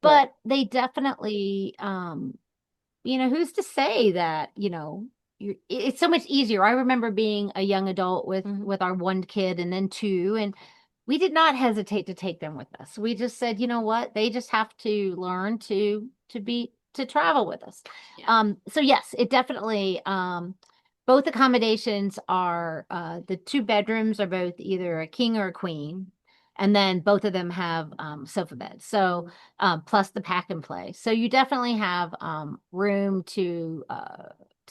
But they definitely, who's to say that, it's so much easier. I remember being a young adult with our 1 kid and then 2, and we did not hesitate to take them with us. We just said, you know what, they just have to learn to travel with us. So yes, it definitely, both accommodations are, the 2 bedrooms are both either a king or a queen. And then both of them have sofa beds. So plus the pack and play. So you definitely have room to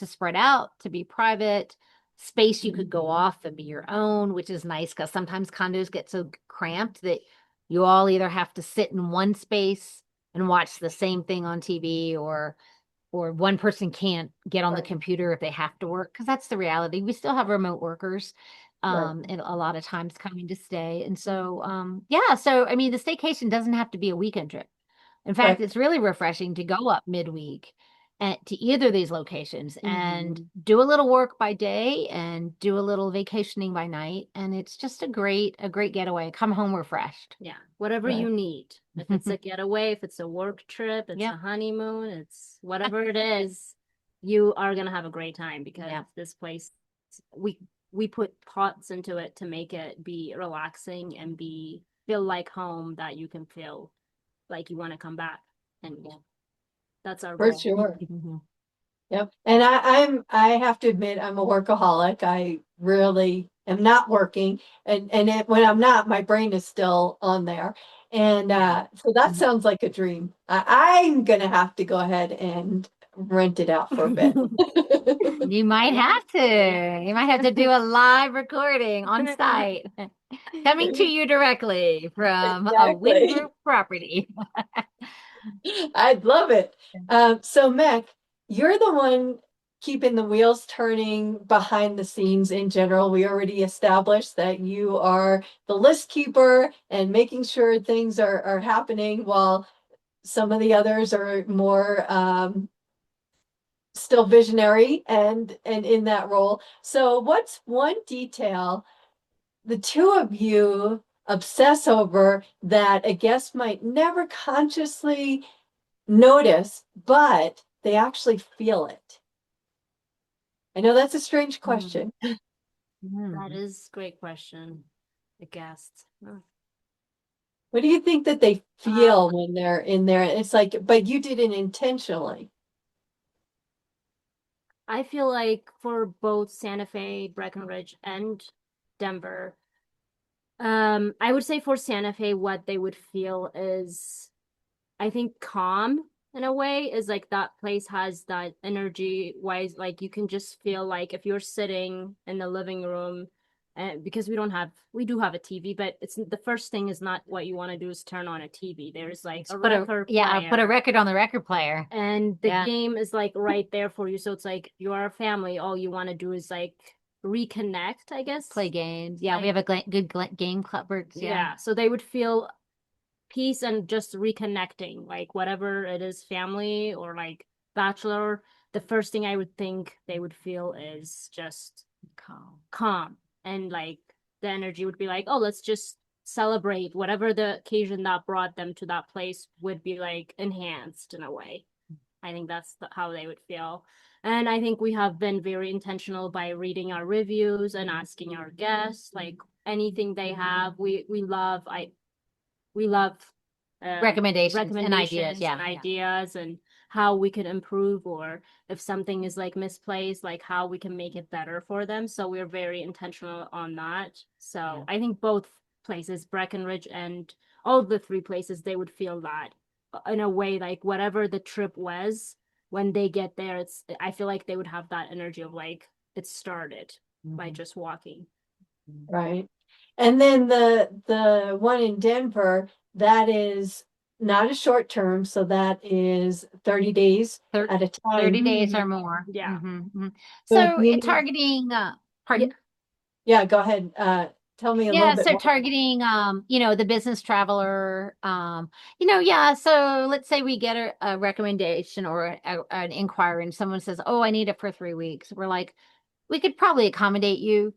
spread out, to be private, space you could go off and be your own, which is nice, because sometimes condos get so cramped that you all either have to sit in one space and watch the same thing on TV, or one person can't get on the computer if they have to work, because that's the reality. We still have remote workers and a lot of times coming to stay. And so, so I mean, the staycation doesn't have to be a weekend trip. In fact, it's really refreshing to go up midweek and to either of these locations and do a little work by day and do a little vacationing by night. And it's just a great getaway. Come home refreshed. Yeah. Whatever you need. If it's a getaway, if it's a work trip, it's a honeymoon, it's whatever it is, you are going to have a great time, because this place, we put thoughts into it to make it be relaxing and feel like home, that you can feel like you want to come back. And that's our goal. For sure. Yep. And I have to admit, I'm a workaholic. I really am not working. And when I'm not, my brain is still on there. And so that sounds like a dream. I'm gonna have to go ahead and rent it out for a bit. You might have to. You might have to do a live recording on site. Coming to you directly from a Wynne Exactly. Group property. I'd love it. So Mech, you're the one keeping the wheels turning behind the scenes in general. We already established that you are the list keeper and making sure things are happening while some of the others are more still visionary and in that role. So what's one detail the two of you obsess over that a guest might never consciously notice, but they actually feel it? I know that's a strange question. That is a great question. The guest. What do you think that they feel when they're in there? It's like, but you did it intentionally. I feel like for both Santa Fe, Breckenridge, and Denver, I would say for Santa Fe, what they would feel is, I think, calm in a way. Is like that place has that energy wise, like you can just feel like if you're sitting in the living room, and because we do have a TV, but it's the first thing is not what you want to do is turn on a TV. There's like a record player. Put a record on the record player. And the game is like right there for you. So it's like you are a family. All you want to do is like reconnect, I guess. Play games. Yeah, we have a good game club. Yeah. So they would feel peace and just reconnecting, like whatever it is, family or like bachelor. The first thing I would think they would feel is just calm. And like the energy would be like, oh, let's just celebrate whatever the occasion that brought them to that place would be like enhanced in a way. I think that's how they would feel. And I think we have been very intentional by reading our reviews and asking our guests like anything they have. We love Recommendations and ideas. Yeah. and ideas and how we could improve, or if something is like misplaced, like how we can make it better for them. So we're very intentional on that. So I think both places, Breckenridge and all the three places, they would feel that in a way, like whatever the trip was, when they get there, I feel like they would have that energy of like it started by just walking. Right. And then the one in Denver, that is not a short term, so that is 30 days at a time. 30 days or more. Yeah. So targeting, pardon? Yeah, go ahead. Tell me a little bit so more. targeting, the business traveler, so let's say we get a recommendation or an inquiry and someone says, oh, I need it for 3 weeks. We're like, we could probably accommodate you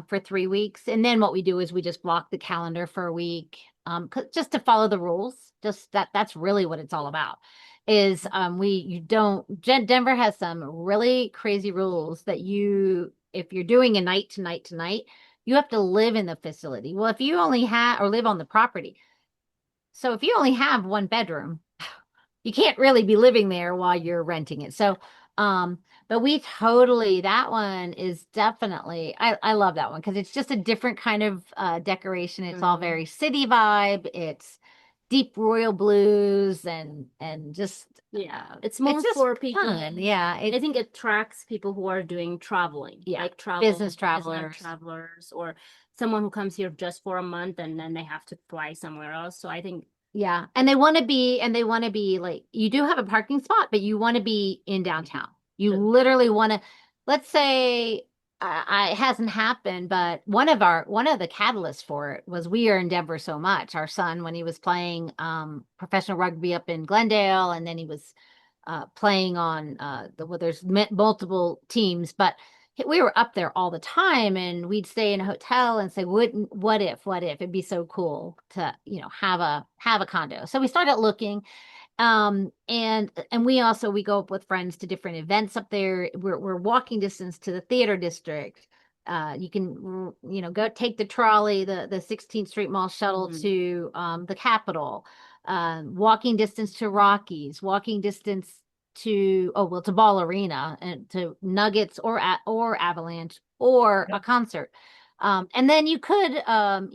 for 3 weeks. And then what we do is we just block the calendar for a week, just to follow the rules. Just that's really what it's all about. Is Denver has some really crazy rules that if you're doing a night to night to night, you have to live in the facility. Well, if you only have or live on the property. So if you only have one bedroom, you can't really be living there while you're renting it. So, but that one is definitely, I love that one because it's just a different kind of decoration. It's all very city vibe. It's deep royal blues and just, it's more for people. Fun. Yeah. I think it attracts people who are doing traveling, like business travelers, or someone who comes here just for a month and then they have to fly somewhere else. So I think and they want to be like, you do have a parking spot, but you want to be in downtown. You literally want to, let's say, it hasn't happened, but one of the catalysts for it was we are in Denver so much. Our son, when he was playing professional rugby up in Glendale, and then he was playing on there's multiple teams, but we were up there all the time, and we'd stay in a hotel and say, what if it'd be so cool to, have a condo. So we started looking, and we go up with friends to different events up there. We're walking distance to the theater district. You can, go take the trolley, the 16th Street Mall shuttle to the Capitol, walking distance to Rockies, walking distance to Ball Arena and to Nuggets or Avalanche or a concert. And then you could, a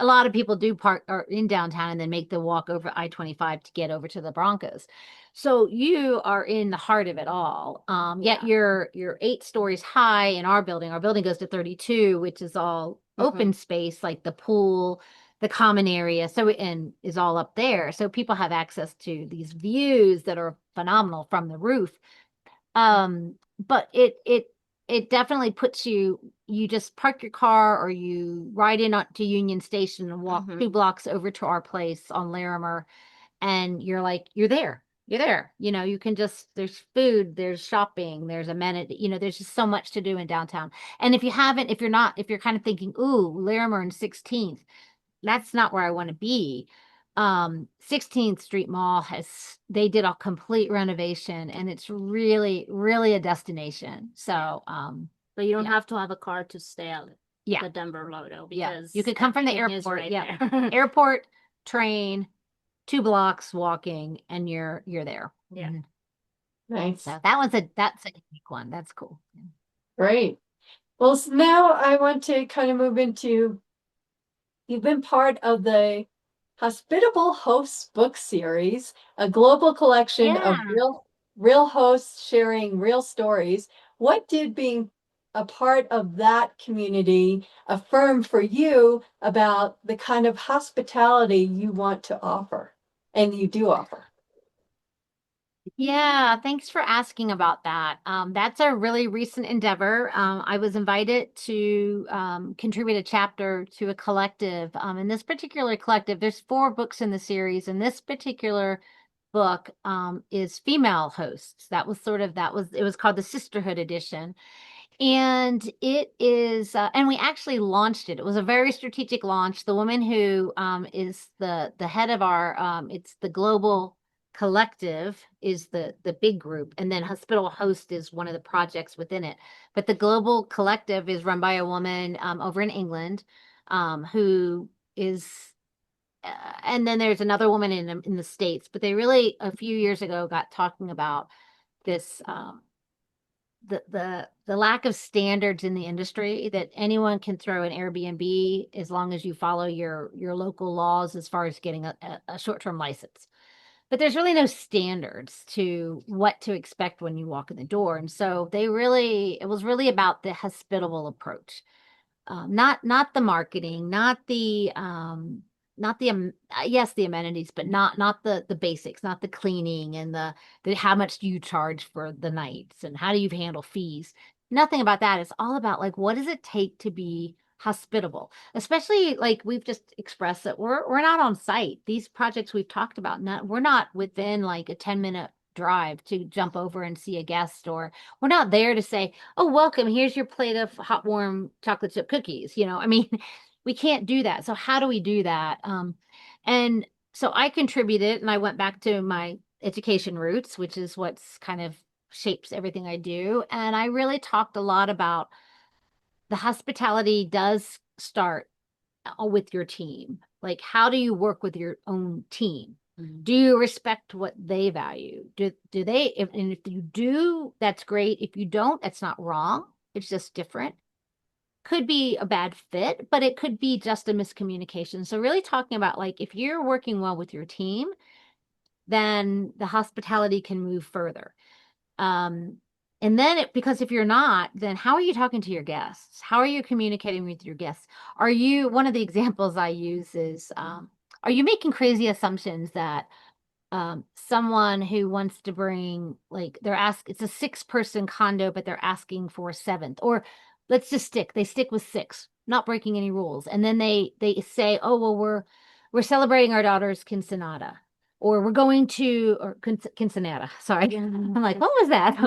lot of people do park or in downtown and then make the walk over I-25 to get over to the Broncos. So you are in the heart of it all. Yet you're 8 stories high in our building. Our building goes to 32, which is all open space, like the pool, the common area. So, and is all up there. So people have access to these views that are phenomenal from the roof. But it definitely puts you just park your car or you ride in to Union Station and walk 2 blocks over to our place on Larimer, and you're like, you're there. You're there. You know, you can just, there's food, there's shopping, there's amenity, you know, there's just so much to do in downtown. And if you're kind of thinking, ooh, Larimer and 16th, that's not where I want to be. 16th Street Mall they did a complete renovation, and it's really, really a destination. So, but you don't have to have a car to stay at the Denver Lodo, because you could come from the airport. Right Airport, train, 2 blocks walking, and you're there. Yeah. Nice. So that's a unique one. That's cool. Great. Well, so now I want to kind of move into, you've been part of the Hospitable Hosts book series, a global collection of real hosts sharing real stories. What did being a part of that community affirm for you about the kind of hospitality you want to offer and you do offer? Yeah, thanks for asking about that. That's a really recent endeavor. I was invited to contribute a chapter to a collective. In this particular collective, there's 4 books in the series, and this particular book is female hosts. It was called the Sisterhood Edition. And it is, and we actually launched it. It was a very strategic launch. The woman who is the head of our, it's the Global Collective is the big group, and then Hospitable Host is one of the projects within it. But the Global Collective is run by a woman over in England who is, and then there's another woman in the States. But they really a few years ago got talking about this. The lack of standards in the industry, that anyone can throw an Airbnb as long as you follow your local laws as far as getting a short-term license. But there's really no standards to what to expect when you walk in the door. And so it was really about the hospitable approach. Not the marketing, yes, the amenities, but not the basics, not the cleaning and the how much do you charge for the nights and how do you handle fees. Nothing about that. It's all about, like, what does it take to be hospitable, especially like we've just expressed that we're not on site. These projects we've talked about, we're not within like a 10-minute drive to jump over and see a guest, or we're not there to say, oh, welcome, here's your plate of hot warm chocolate chip cookies. I mean, we can't do that. So how do we do that? And so I contributed, and I went back to my education roots, which is what's kind of shapes everything I do. And I really talked a lot about the hospitality does start with your team. Like, how do you work with your own team? Do you respect what they value? Do they, and if you do, that's great. If you don't, it's not wrong. It's just different. Could be a bad fit, but it could be just a miscommunication. So really talking about, like, if you're working well with your team, then the hospitality can move further. And then because if you're not, then how are you talking to your guests? How are you communicating with your guests? One of the examples I use is, are you making crazy assumptions that someone who wants to bring, like, it's a 6-person condo, but they're asking for a 7th, or let's just they stick with 6, not breaking any rules. And then they say, oh, well, we're celebrating our daughter's quinceanera, or we're going to, or quinceanera, sorry. I'm like, what was that?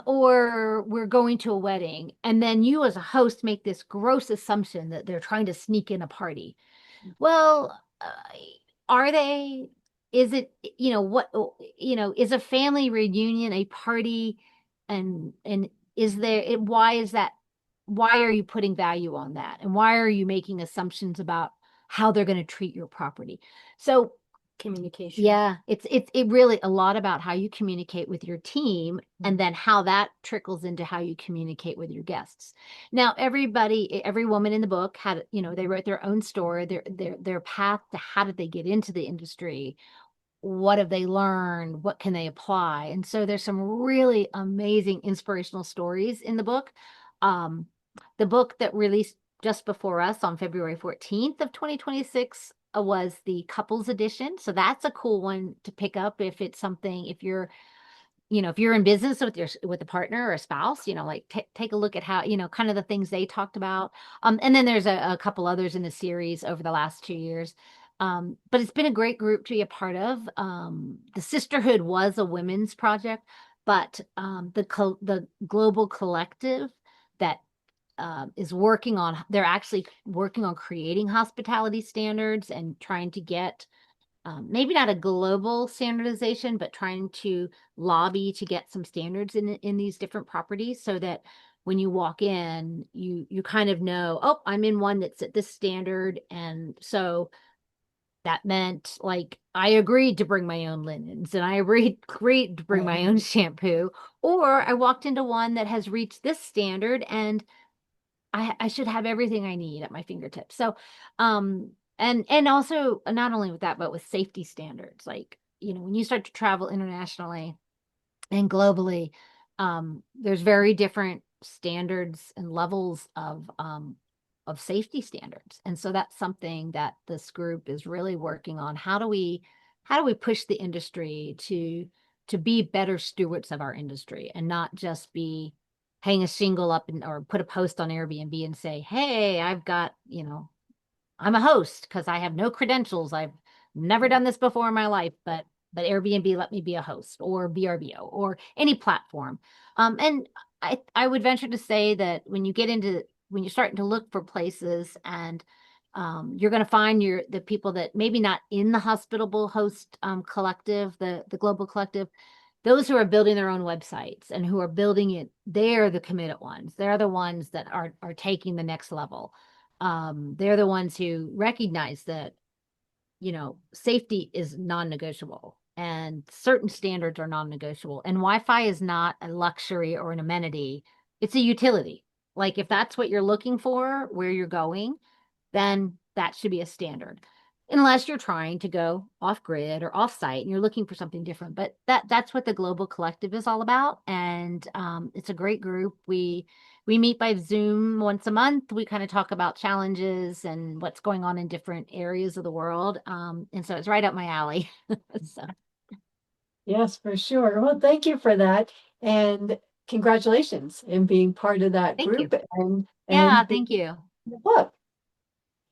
Or we're going to a wedding. And then you as a host make this gross assumption that they're trying to sneak in a party. Well, are they? Is it, is a family reunion a party? And why is that? Why are you putting value on that? And why are you making assumptions about how they're going to treat your property? So Communication. Yeah, it really a lot about how you communicate with your team and then how that trickles into how you communicate with your guests. Now, every woman in the book had, they wrote their own story, their path to how did they get into the industry, what have they learned, what can they apply, and so there's some really amazing inspirational stories in the book. Um, the book that released just before us on February 14th of 2026 was the couples edition. So that's a cool one to pick up if it's something, if you're in business with a partner or a spouse, like take a look at how, kind of the things they talked about. And then there's a couple others in the series over the last 2 years. But it's been a great group to be a part of. The Sisterhood was a women's project, but the global collective that they're actually working on creating hospitality standards and trying to get maybe not a global standardization, but trying to lobby to get some standards in these different properties so that when you walk in, you kind of know, oh, I'm in one that's at this standard. And so that meant like I agreed to bring my own linens and I agreed to bring my own shampoo, or I walked into one that has reached this standard and I should have everything I need at my fingertips. So, and also not only with that, but with safety standards. Like, when you start to travel internationally and globally, there's very different standards and levels of safety standards. And so that's something that this group is really working on. How do we push the industry to be better stewards of our industry and not just be hang a shingle up or put a post on Airbnb and say, hey, I've got, I'm a host because I have no credentials. I've never done this before in my life, but Airbnb let me be a host or VRBO or any platform. And I would venture to say that when you're starting to look for places and you're going to find the people that maybe not in the Hospitable Host collective, the global collective, those who are building their own websites and who are building it, they're the committed ones. They're the ones that are taking the next level. They're the ones who recognize that, safety is non-negotiable and certain standards are non-negotiable. And Wi-Fi is not a luxury or an amenity. It's a utility. Like if that's what you're looking for, where you're going, then that should be a standard. Unless you're trying to go off grid or off site and you're looking for something different. But that's what the Global Collective is all about. And it's a great group. We meet by Zoom once a month. We kind of talk about challenges and what's going on in different areas of the world. And so it's right up my alley. So Yes, for sure. Well, thank you for that. And congratulations in being part of that thank you. group and Yeah, being thank you. in the book.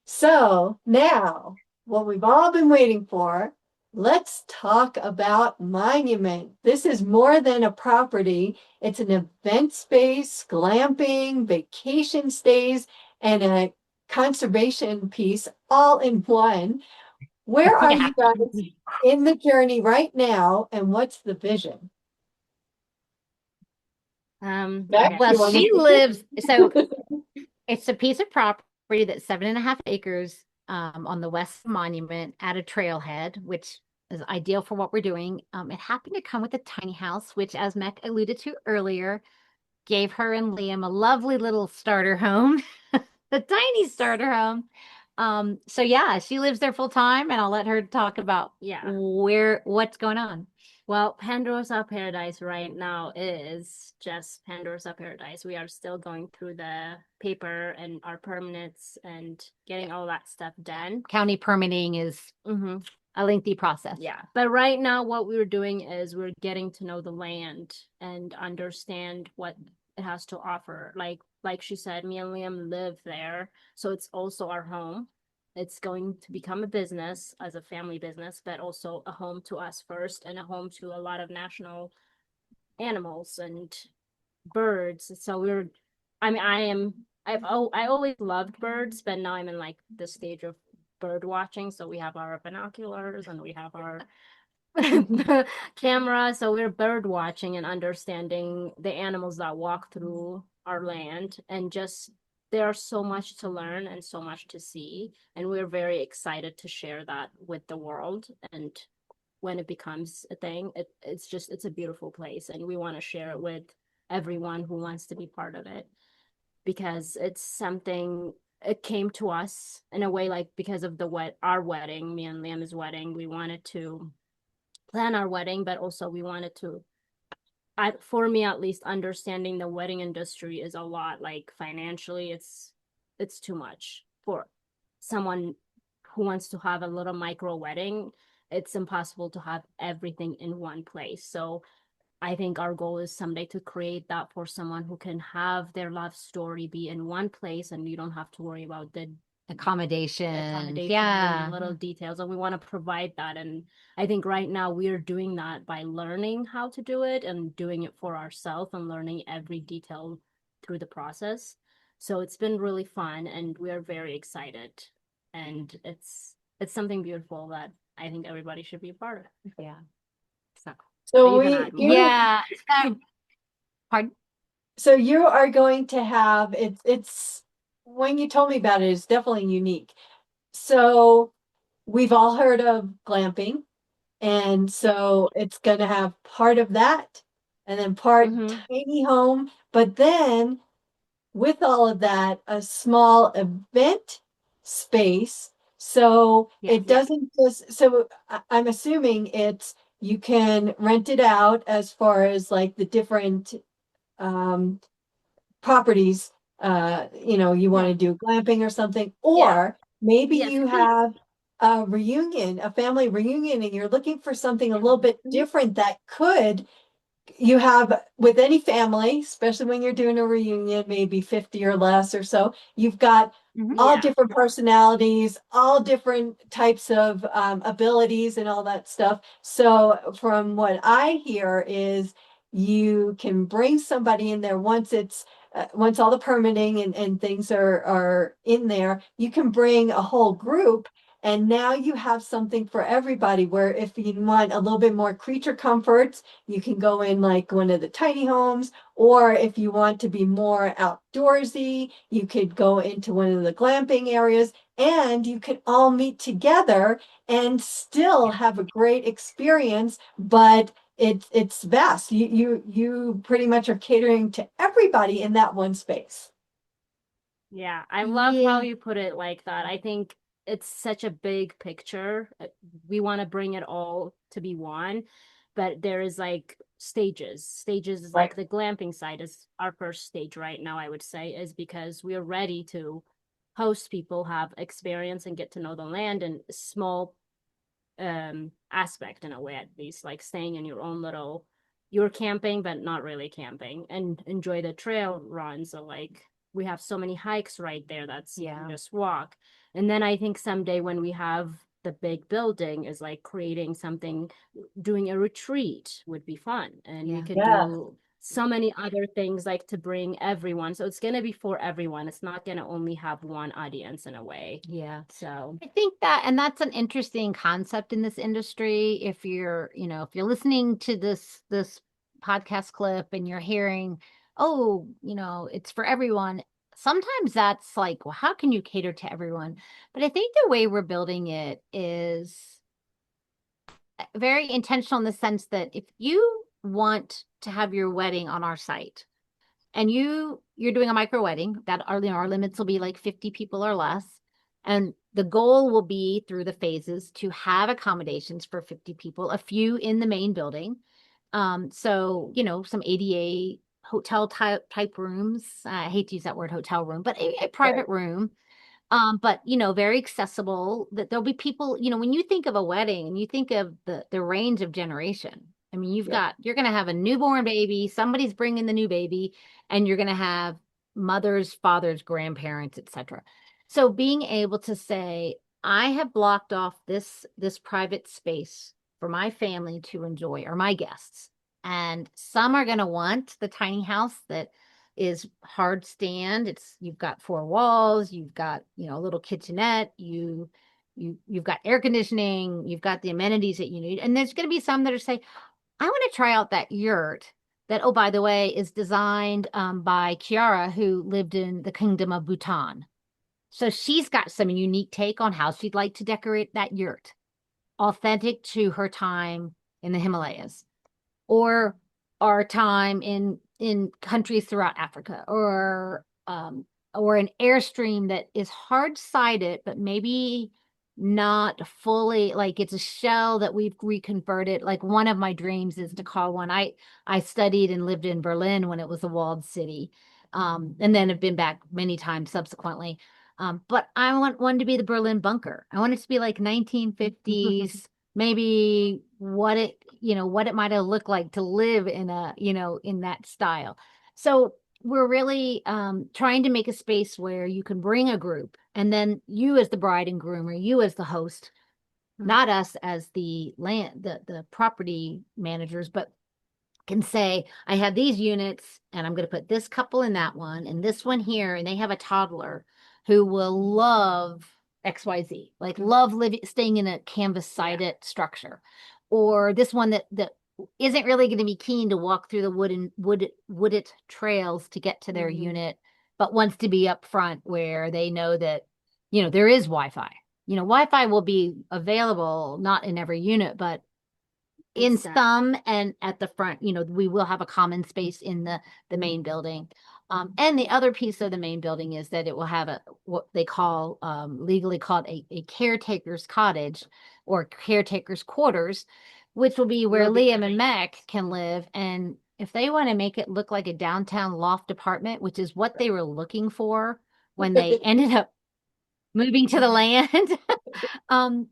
So now, what we've all been waiting for, let's talk about Monument. This is more than a property. It's an event space, glamping, vacation stays, and a conservation piece all in one. Where are Yeah. you guys in the journey right now, and what's the vision? Beck, Okay. Well, you want she to? lives, so it's a piece of property that's 7.5 acres on the West Monument at a trailhead, which is ideal for what we're doing. It happened to come with a tiny house, which, as Mech alluded to earlier, gave her and Liam a lovely little starter home, a tiny starter home. So yeah, she lives there full time, and I'll let her talk about Yeah. what's going on. Well, Ponderosa Paradise right now is just Ponderosa Paradise. We are still going through the paper and our permits and getting all that stuff done. County permitting is Mm-hmm. a lengthy process. Yeah. But right now, what we're doing is we're getting to know the land and understand what it has to offer. Like she said, me and Liam live there, so it's also our home. It's going to become a business as a family business, but also a home to us first and a home to a lot of national animals and birds. So I mean, I always loved birds, but now I'm in like the stage of bird watching. So we have our binoculars and we have our camera. So we're bird watching and understanding the animals that walk through our land and just there's so much to learn and so much to see, and we're very excited to share that with the world. And when it becomes a thing, it's a beautiful place, and we want to share it with everyone who wants to be part of it, because it's something, it came to us in a way, like because of our wedding, me and Liam's wedding. We wanted to plan our wedding, but also we wanted to, for me at least, understanding the wedding industry is a lot, like financially it's too much for someone who wants to have a little micro wedding. It's impossible to have everything in one place. So I think our goal is someday to create that for someone who can have their love story be in one place, and you don't have to worry about the Accommodation. and Yeah. the little details. And we want to provide that. And I think right now we're doing that by learning how to do it and doing it for ourselves and learning every detail through the process. So it's been really fun, and we're very excited. And it's something beautiful that I think everybody should be a part of. Yeah. So, So you can add more. yeah. Pardon? So you are going to have it's when you told me about it, it's definitely unique. So we've all heard of glamping, and so it's going to have part of that and then part tiny home, but then with all of that, a small event space. So it doesn't just, so I'm assuming it's, you can rent it out as far as like the different um, properties, you want to do glamping or something, or maybe Yes, you please. have a reunion, a family reunion, and you're looking for something a little bit different that could, you have with any family, especially when you're doing a reunion, maybe 50 or less or so, you've got all different personalities, all different types of abilities and all that stuff. So from what I hear is you can bring somebody in there once it's once all the permitting and things are in there, you can bring a whole group, and now you have something for everybody, where if you want a little bit more creature comforts, you can go in like one of the tiny homes, or if you want to be more outdoorsy, you could go into one of the glamping areas, and you can all meet together and still have a great experience. But it's vast. You pretty much are catering to everybody in that one space. Yeah, I love how you put it like that. I think it's such a big picture. We want to bring it all to be one, but there is like stages. Stages is like the glamping side is our first stage right now, I would say, is because we're ready to host people, have experience, and get to know the land in a small aspect, in a way, at least, like staying in your own little, you're camping but not really camping, and enjoy the trail runs. So like we have so many hikes right there that's you can just walk. And then I think someday when we have the big building, is like creating something, doing a retreat would be fun, and we could do so many other things, like to bring everyone. So it's going to be for everyone. It's not going to only have one audience, in a way. Yeah. So I think and that's an interesting concept in this industry. If you're listening to this podcast clip and you're hearing, oh, it's for everyone. Sometimes that's like, well, how can you cater to everyone? But I think the way we're building it is very intentional, in the sense that if you want to have your wedding on our site, and you're doing a micro wedding, that our limits will be like 50 people or less, and the goal will be, through the phases, to have accommodations for 50 people, a few in the main building. So some ADA hotel type rooms. I hate to use that word, hotel room, but a private room. But very accessible, that there'll be people, when you think of a wedding and you think of the range of generation. I mean, you're going to have a newborn baby, somebody's bringing the new baby, and you're going to have mothers, fathers, grandparents, etc. So being able to say, I have blocked off this private space for my family to enjoy, or my guests. And some are going to want the tiny house that is hard stand. You've got four walls, you've got, a little kitchenette, you've got air conditioning, you've got the amenities that you need. And there's going to be some that are saying, I want to try out that yurt that, oh, by the way, is designed by Kiara, who lived in the Kingdom of Bhutan. So she's got some unique take on how she'd like to decorate that yurt, authentic to her time in the Himalayas, or our time in countries throughout Africa, or an airstream that is hard-sided, but maybe not fully, like it's a shell that we've reconverted. Like one of my dreams is to call one. I studied and lived in Berlin when it was a walled city, and then have been back many times subsequently. But I want one to be the Berlin bunker. I want it to be like 1950s, maybe what it might have looked like to live in in that style. So we're really trying to make a space where you can bring a group, and then you as the bride and groom, or you as the host, not us as the property managers, but can say, I have these units and I'm going to put this couple in that one and this one here, and they have a toddler who will love XYZ, like love living, staying in a canvas sided structure, or this one that isn't really going to be keen to walk through the wooded trails to get to their unit, but wants to be up front where they know that, there is Wi-Fi. Wi-Fi will be available, not in every unit, but in some, and at the front, we will have a common space in the main building. And the other piece of the main building is that it will have what they call, legally called a caretaker's cottage or caretaker's quarters, which will be where Liam and Mac can live. And if they want to make it look like a downtown loft apartment, which is what they were looking for when they ended up moving to the land.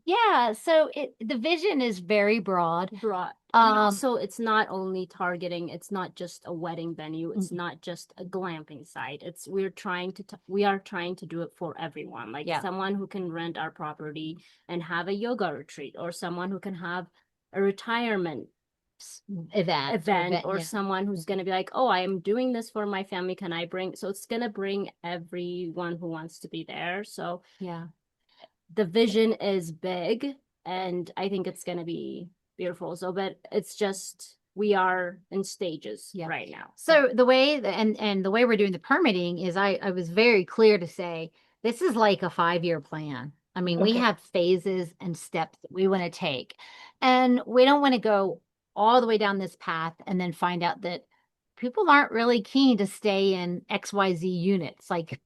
Yeah, so the vision is very broad. So it's not only targeting, it's not just a wedding venue, it's not just a glamping site. We are trying to do it for everyone. Like someone who can rent our property and have a yoga retreat, or someone who can have a retirement event, or someone who's going to be like, oh, I am doing this for my family, can I bring? So it's going to bring everyone who wants to be there. So yeah, the vision is big, and I think it's going to be beautiful. So, but it's just, we are in stages right now. So the way and the way we're doing the permitting is, I was very clear to say, this is like a 5-year plan. I mean, we have phases and steps that we want to take, and we don't want to go all the way down this path and then find out that people aren't really keen to stay in XYZ units. Like,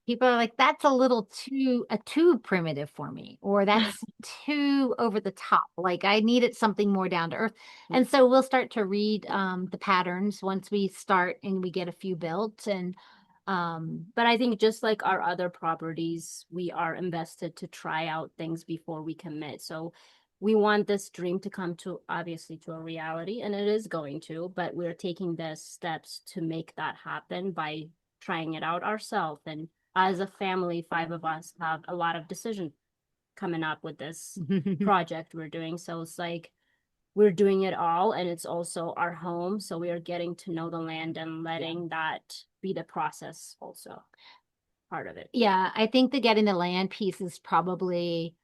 people are like, that's too primitive for me, or that's too over the top. Like, I needed something more down to earth. And so we'll start to read the patterns once we start and we get a few built. And but I think just like our other properties, we are invested to try out things before we commit. So we want this dream to come to, obviously, to a reality, and it is going to, but we're taking the steps to make that happen by trying it out ourselves. And as a family, 5 of us have a lot of decisions coming up with this project we're doing. So it's like, we're doing it all, and it's also our home. So we are getting to know the land and letting that be the process also part of it. Yeah, I think the getting the land piece is probably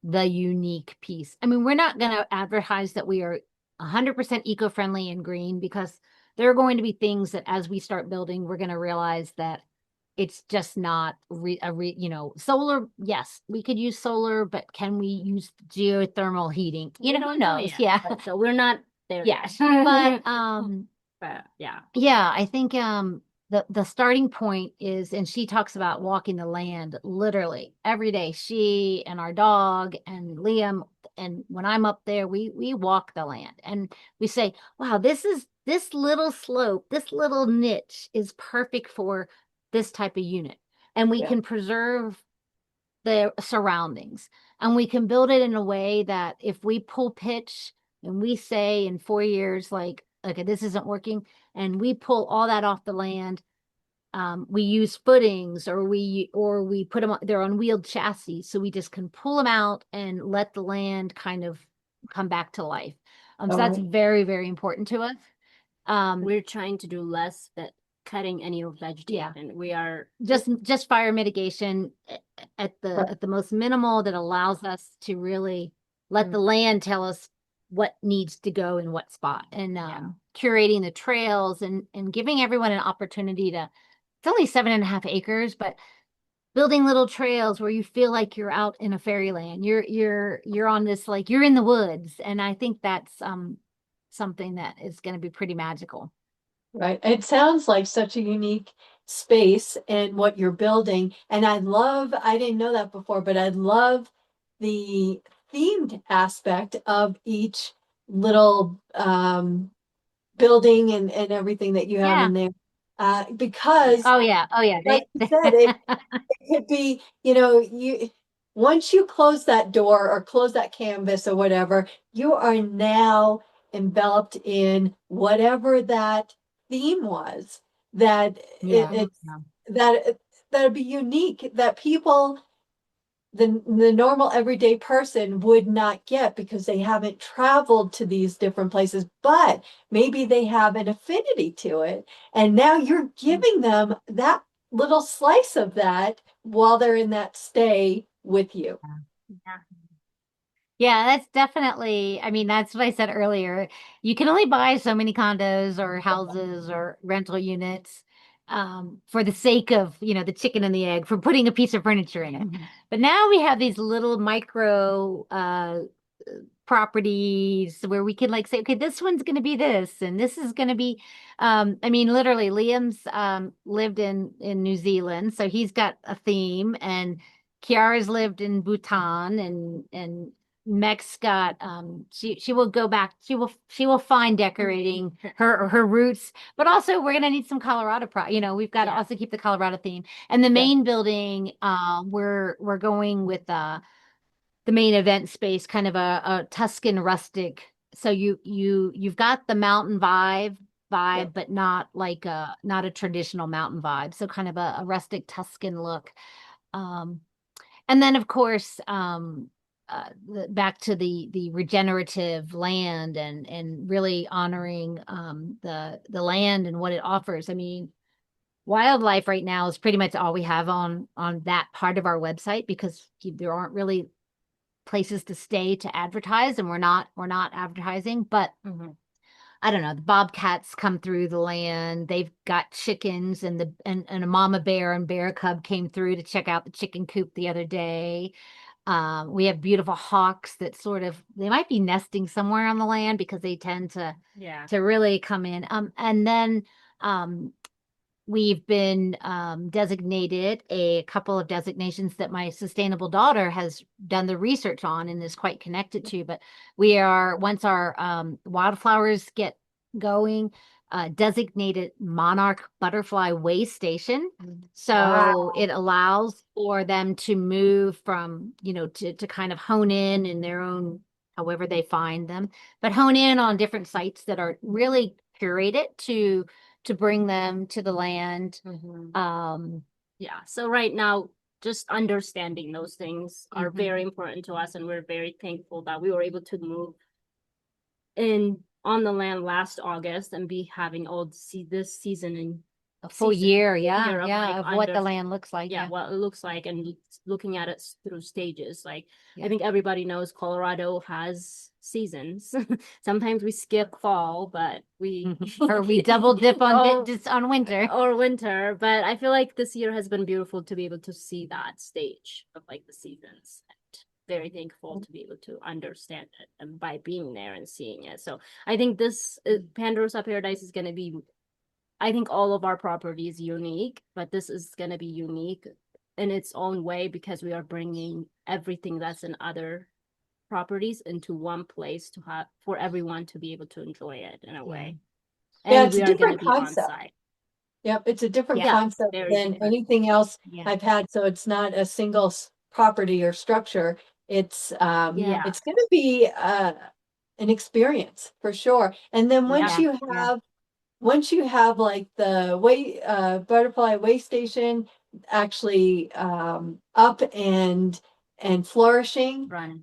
the unique piece. I mean, we're not going to advertise that we are 100% eco-friendly and green, because there are going to be things that as we start building, we're going to realize that it's just not solar. Yes, we could use solar, but can we use geothermal heating? Who knows? Yeah. So we're not there. Yes. But yeah, I think the starting point is, and she talks about walking the land literally every day. She and our dog and Liam, and when I'm up there, we walk the land and we say, wow, this little slope, this little niche is perfect for this type of unit. And we can preserve the surroundings, and we can build it in a way that if we pull pitch and we say in 4 years, like, okay, this isn't working, and we pull all that off the land, we use footings, or we put them they're on wheeled chassis, so we just can pull them out and let the land kind of come back to life. So that's very, very important to us. We're trying to do less cutting any of vegetation. We are just fire mitigation at the most minimal, that allows us to really let the land tell us what needs to go in what spot, and Yeah. curating the trails and giving everyone an opportunity to. It's only 7.5 acres, but building little trails where you feel like you're out in a fairyland. You're on this, like you're in the woods, and I think that's something that is going to be pretty magical. Right. It sounds like such a unique space and what you're building. And I didn't know that before, but I love the themed aspect of each little building and everything that you have Yeah. in there. Because Oh yeah. Oh yeah. like you said, it could be, once you close that door or close that canvas or whatever, you are now enveloped in whatever that theme was. That Yeah. it's that'd be unique, that people, the normal everyday person would not get because they haven't traveled to these different places, but maybe they have an affinity to it. And now you're giving them that little slice of that while they're in that stay with you. Yeah. Yeah, that's definitely, I mean, that's what I said earlier. You can only buy so many condos or houses or rental units for the sake of, the chicken and the egg, for putting a piece of furniture in it. But now we have these little micro properties where we can like say, okay, this one's going to be this, and this is going to be, I mean, literally, Liam's lived in New Zealand, so he's got a theme, and Kiara's lived in Bhutan, and Meg's got she will go back, she will find decorating her roots, but also we're gonna need some Colorado we've got to also keep the Colorado theme. And the main building, we're going with the main event space, kind of a Tuscan rustic. So you've got the mountain vibe, but not like not a traditional mountain vibe. So kind of a rustic Tuscan look. Um, and then of course, back to the regenerative land, and really honoring the land and what it offers. I mean, wildlife right now is pretty much all we have on that part of our website, because there aren't really places to stay to advertise, and we're not advertising. But I don't know, the bobcats come through the land. They've got chickens, and a mama bear and bear cub came through to check out the chicken coop the other day. We have beautiful hawks that they might be nesting somewhere on the land, because they tend to really come in. And then we've been designated a couple of designations that my sustainable daughter has done the research on and is quite connected to. But we are, once our wildflowers get going, designated monarch butterfly way station. So Wow. it allows for them to move from, to kind of hone in their own, however they find them, but hone in on different sites that are really curated to bring them to the land. So right now, just understanding those things are very important to us, and we're very thankful that we were able to move in on the land last August and be having this season in A full year, of what the land looks like. what it looks like, and looking at it through stages. Like, I think everybody knows Colorado has seasons. Sometimes we skip fall, but or we double dip on just on winter. Or winter. But I feel like this year has been beautiful to be able to see that stage of like the seasons. Very thankful to be able to understand it, and by being there and seeing it. So I think this Ponderosa Paradise is going to be, I think all of our property is unique, but this is going to be unique in its own way, because we are bringing everything that's in other properties into one place to have, for everyone to be able to enjoy it in a way. Yeah, And it's we a are going to different be on concept. site. Yep, it's a different Yeah, concept very than different. anything else Yeah. I've had. So it's not a single property or structure. It's it's going to be an experience for sure. And then once you have like the butterfly way station actually up and flourishing, Run.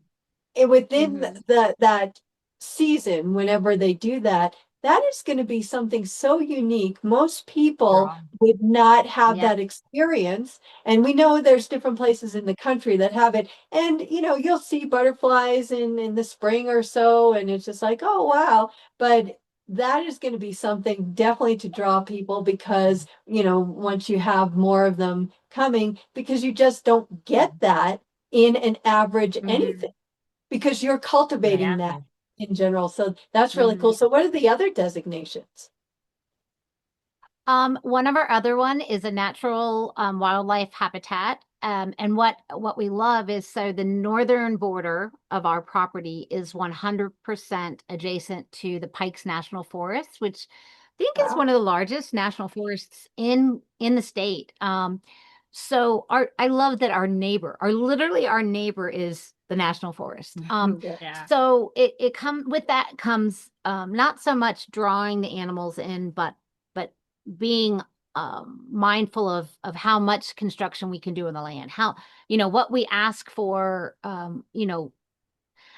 within that season, whenever they do that, that is going to be something so unique. Most people Draw. would not have Yeah. that experience. And we know there's different places in the country that have it. And, you'll see butterflies in the spring or so, and it's just like, oh, wow. But that is going to be something definitely to draw people because, once you have more of them coming, because you just don't get that in an average anything because you're cultivating that Exactly. in general. So that's really Mm-hmm. cool. So what are the other designations? One of our other one is a natural wildlife habitat. And what we love is so the northern border of our property is 100% adjacent to the Pikes National Forest, which I think is one Wow. of the largest national forests in the state. So I love that literally our neighbor is the national forest. Yeah. Yeah. So it with that comes not so much drawing the animals in, but being mindful of how much construction we can do in the land, how, what we ask for,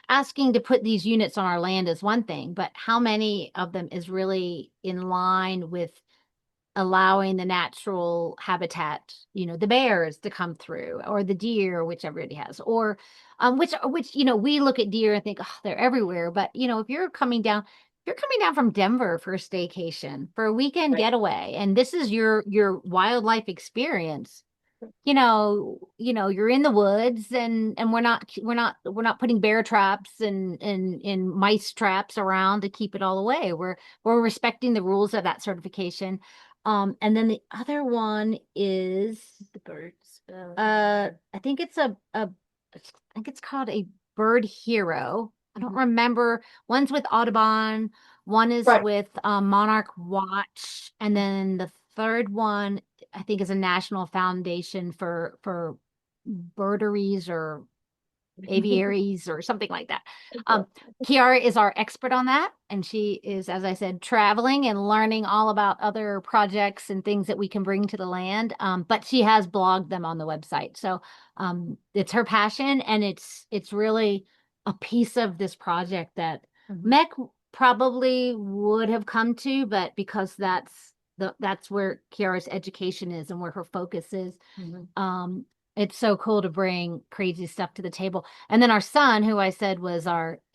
asking to put these units on our land is one thing, but how many of them is really in line with allowing the natural habitat, the bears to come through or the deer, whichever it has, or which, we look at deer and think, oh, they're everywhere. But, if you're coming down from Denver for a staycation, for a weekend Right. getaway, and this is your wildlife experience, you're in the woods and we're not putting bear traps and mice traps around to keep it all away. We're respecting the rules of that certification. And then the other one is The birds. I think I think it's called a bird hero. I don't Mhm. remember. One's with Audubon, one is Right. with Monarch Watch, and then the third one I think is a national foundation for birderies or aviaries or something like that. Kiara is our expert on that, and she is, as I said, traveling and learning all about other projects and things that we can bring to the land. But she has blogged them on the website, so it's her passion, and it's really a piece of this project that Mech probably would have come to, but because that's where Kiara's education is and where her focus is. Um, it's so cool to bring crazy stuff to the table. And then our son, who I said was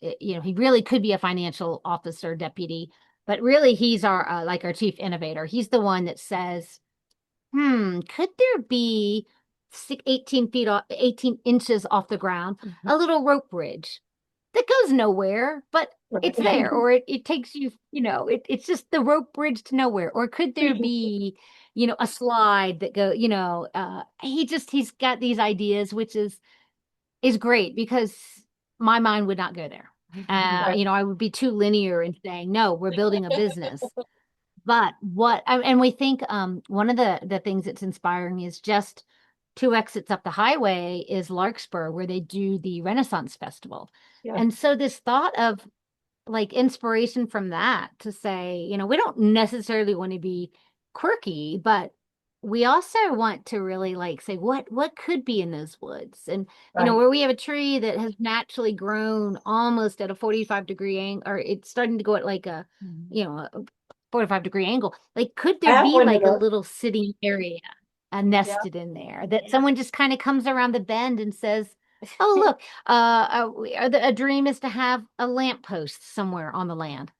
he really could be a financial officer deputy, but really he's our like our chief innovator. He's the one that says, could there be 18 feet off, 18 inches off the ground, a little rope bridge that goes nowhere, but it's there, or it takes you, it's just the rope bridge to nowhere. Or could there be, a slide that go, he's got these ideas, which is great because my mind would not go there. Right. I would be too linear in saying, no, we're building a business. But and we think one of the things that's inspiring is just two exits up the highway is Larkspur, where they do the Renaissance Festival. Yeah. And so this thought of like inspiration from that to say, we don't necessarily want to be quirky, but we also want to really like say what could be in ththose woods. And Right. where we have a tree that has naturally grown almost at a 45-degree angle, or it's starting to go at like a 45-degree angle. Like, could I there have be one of like a those. little sitting area Yeah. nested in there that someone just kind of comes around the bend and says, oh, look, a dream is to have a lamppost somewhere on the land,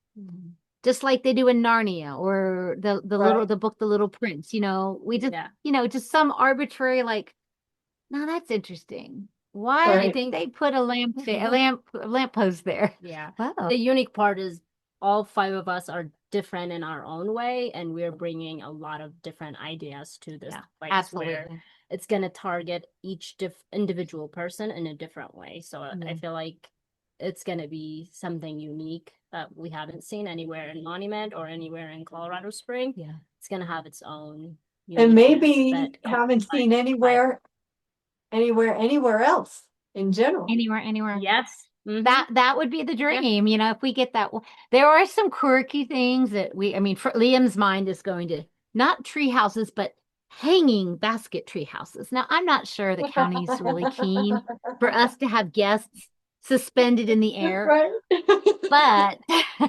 just like they do in Narnia or Right. the book The Little Prince. We just, Yeah. just some arbitrary like, no, that's interesting. Why I Right. did think they put a lamppost there? Yeah. Wow. The unique part is all five of us are different in our own way, and we're bringing a lot of different ideas to this Yeah, place where absolutely. it's going to target each individual person in a different way. So I feel like it's going to be something unique that we haven't seen anywhere in Monument or anywhere in Colorado Spring. Yeah. It's going to have its own And uniqueness maybe that haven't seen like, anywhere else in general. Anywhere. yes. That would be the dream, if we get that. There are some quirky things that I mean, for Liam's mind is going to not tree houses, but hanging basket tree houses. Now, I'm not sure the county's really keen for us to have guests suspended in the air. Right. But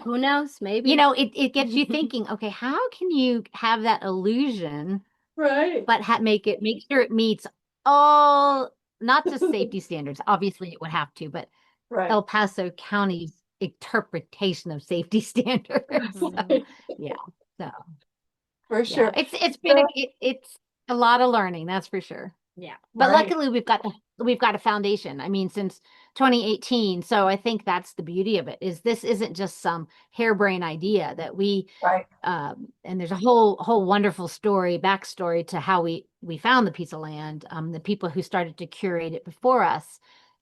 Who knows? Maybe. you know, it gets you thinking, okay, how can you have that illusion, Right. but make sure it meets all, not just safety standards. Obviously, it would have to, but Right. El Paso County's interpretation of safety standards. So, Mhm. yeah. So For yeah, sure. it's been So, it's a lot of learning, that's for sure. Yeah. But right. luckily we've got a foundation. I mean, since 2018. So I think that's the beauty of it, is this isn't just some harebrained idea that we Right. and there's a whole wonderful backstory to how we found the piece of land. The people who started to curate it before us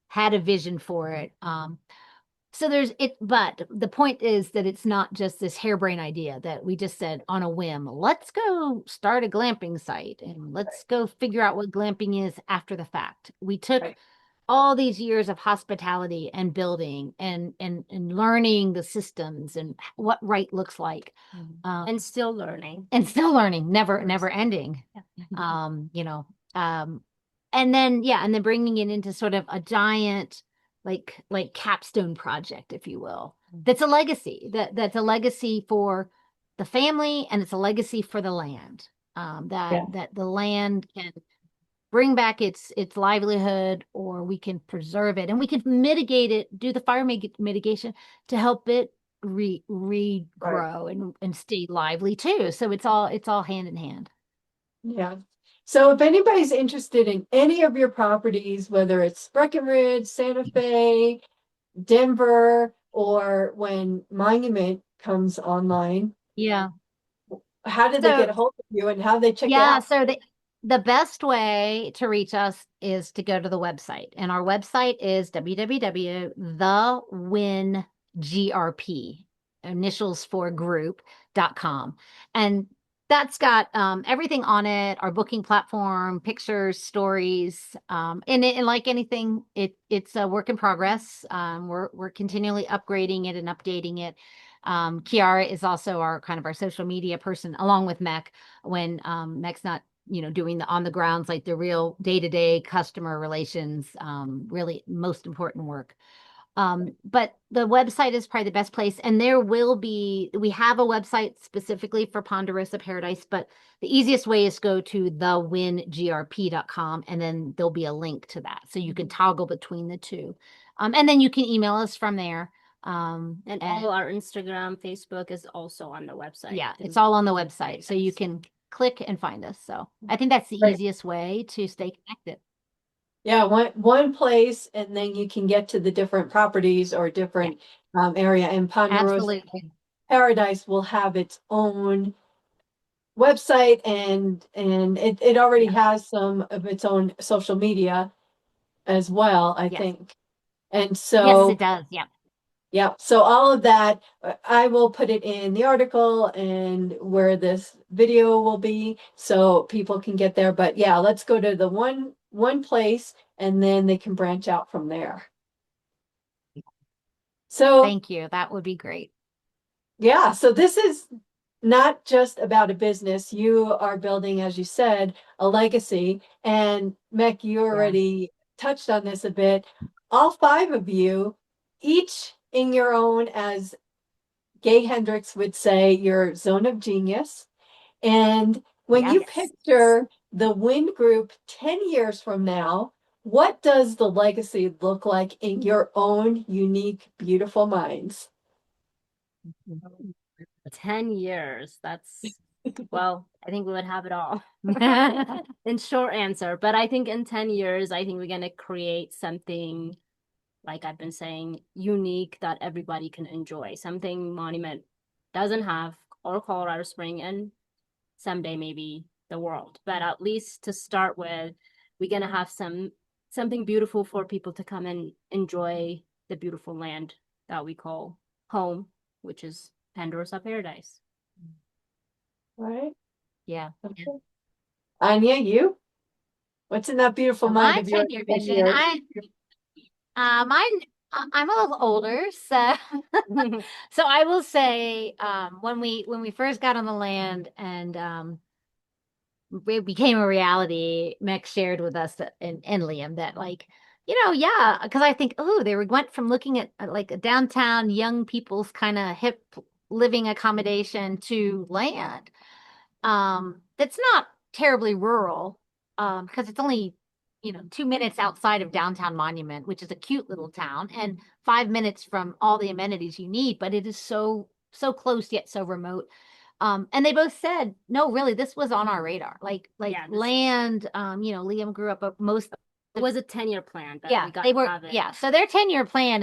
had a vision for it. So but the point is that it's not just this harebrained idea that we just said on a whim, let's go start a glamping site and let's go figure out what glamping is after the fact. We took Right. all these years of hospitality and building and learning the systems and what right looks like. And still learning. And still learning, never Yes. ending. Yeah. You know, and then bringing it into sort of a giant capstone project, if you will. That's a legacy. That's a legacy for the family, and it's a legacy for the land. Yeah. That the land can bring back its livelihood, or we can preserve it and we can mitigate it, do the fire mitigation to help it Right. regrow and stay lively too. So it's all hand in hand. Yeah. So if anybody's interested in any of your properties, whether it's Breckenridge, Santa Fe, Denver, or when Monument comes online, Yeah. how do they So get a hold of you and how do they check it yeah, out? so the best way to reach us is to go to the website. And our website is www.thewingrp, initials for group.com. And that's got everything on it, our booking platform, pictures, stories, and like anything, it's a work in progress. We're continually upgrading it and updating it. Kiara is also our kind of our social media person, along with Mech, when Mech's not, doing the on the grounds, like the real day-to-day customer relations, really most important work. But the website is probably the best place. And we have a website specifically for Ponderosa Paradise, but the easiest way is go to thewingrp.com, and then there'll be a link to that. So you can toggle between the two. And then you can email us from there. And all our Instagram, Facebook is also on the website. Yeah, it's all on the website. So you can click and find us. So I think that's the Right. easiest way to stay connected. Yeah, one place, and then you can get to the different properties or different area. And Ponderosa Absolutely. Paradise will have its own website, and it already has some of its own social media as well, I Yes. think. And Yes, so it does. Yeah. yeah, so all of that, I will put it in the article and where this video will be so people can get there. But yeah, let's go to the one place and then they can branch out from there. So Thank you. That would be great. yeah, so this is not just about a business. You are building, as you said, a legacy. And Mech, you already touched on this a bit. All five of you, each in your own, as Gay Hendricks would say, your zone of genius. And when you Yes. picture the Wynne Group 10 years from now, what does the legacy look like in your own unique, beautiful minds? 10 years. That's, well, I think we would have it all. In short answer. But I think in 10 years, I think we're going to create something, like I've been saying, unique that everybody can enjoy. Something Monument doesn't have, or Colorado Spring, and someday maybe the world. But at least to start with, we're going to have something beautiful for people to come and enjoy the beautiful land that we call home, which is Ponderosa Paradise. Right? Yeah. Okay. Anya, you? What's in that beautiful So mind my of yours? 10-year 10 vision, years? I'm a little older, so so I will say, when we first got on the land and it became a reality, Meg shared with us and Liam that, like, Yeah, because I think, oh, went from looking at like a downtown young people's kind of hip living accommodation to land. That's not terribly rural, because it's only, 2 minutes outside of downtown Monument, which is a cute little town, and 5 minutes from all the amenities you need, but it is so close yet so remote. And they both said, no, really, this was on our radar. Like Yeah, land, Liam grew up most. it was a 10-year plan that Yeah, we got they were. out of it. Yeah, so their 10-year plan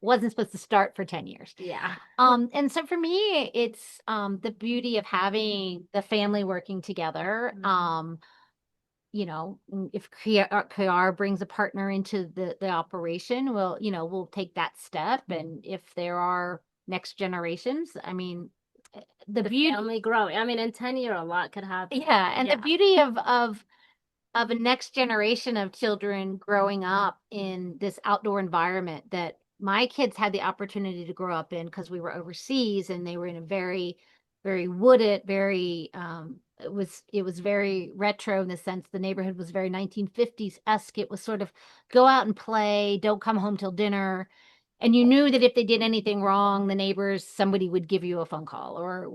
wasn't supposed to start for 10 years. Yeah. And so for me, it's the beauty of having the family working together. If KR brings a partner into the operation, we'll take that step. And if there are next generations, I mean, the beauty, family growing. I mean, in 10 years, a lot could happen. yeah, and the beauty of a next generation of children growing up in this outdoor environment that my kids had the opportunity to grow up in because we were overseas and they were in a very, very wooded, very it was very retro in the sense the neighborhood was very 1950s-esque. It was sort of go out and play, don't come home till dinner. And you knew that if they did anything wrong, the neighbors, somebody would give you a phone call or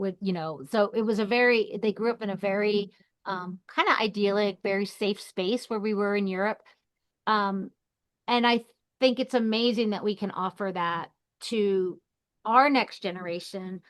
so it was they grew up in a very kind of idyllic, very safe space where we were in Europe. Um, and I think it's amazing that we can offer that to our next generation,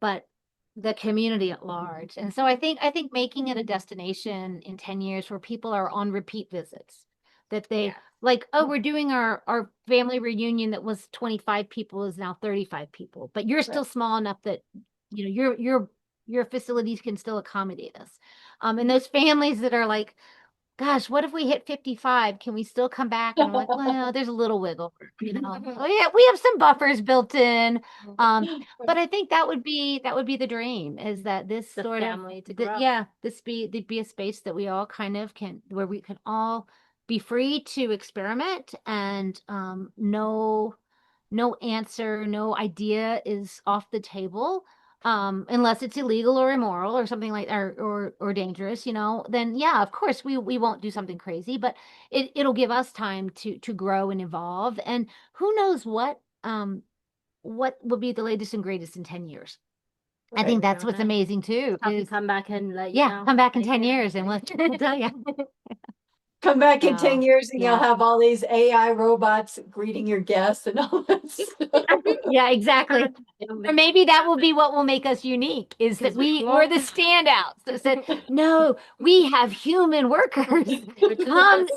but the community at large. And so I think making it a destination in 10 years where people are on repeat visits, that they like, oh, we're doing our family reunion that was 25 people is now 35 people, but you're still small enough that your facilities can still accommodate us. And those families that are like, gosh, what if we hit 55? Can we still come back? And I'm like, well, there's a little wiggle, Oh yeah, we have some buffers built in. But I think that would be the dream, is that this The sort family of to grow. there'd be a space that we all kind of where we can all be free to experiment, and no answer, no idea is off the table, unless it's illegal or immoral or something like, or dangerous, then yeah, of course we won't do something crazy, but it'll give us time to grow and evolve. And who knows what will be the latest and greatest in 10 years. I think that's what's amazing too. Come back and let you know. Come back in 10 years and we'll tell you. Come back in 10 years and you'll yeah. have all these AI robots greeting your guests and all that stuff. Yeah, exactly. Or maybe that will be what will make us unique, is that we're the standouts that said, no, we have human workers. Come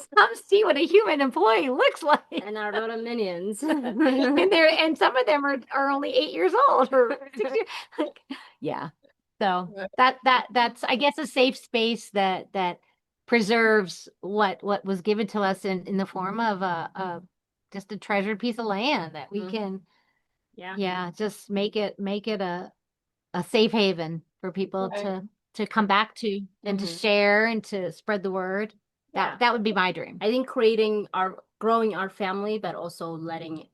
see what a human employee looks like. And our little minions. and some of them are only 8 years old or 6 years. Yeah. So that's, I guess, a safe space that preserves what was given to us in the form of just a treasured piece of land that we can just make it a safe haven for people to come back to and to share and to spread the word. That would be my dream. I think growing our family, but also letting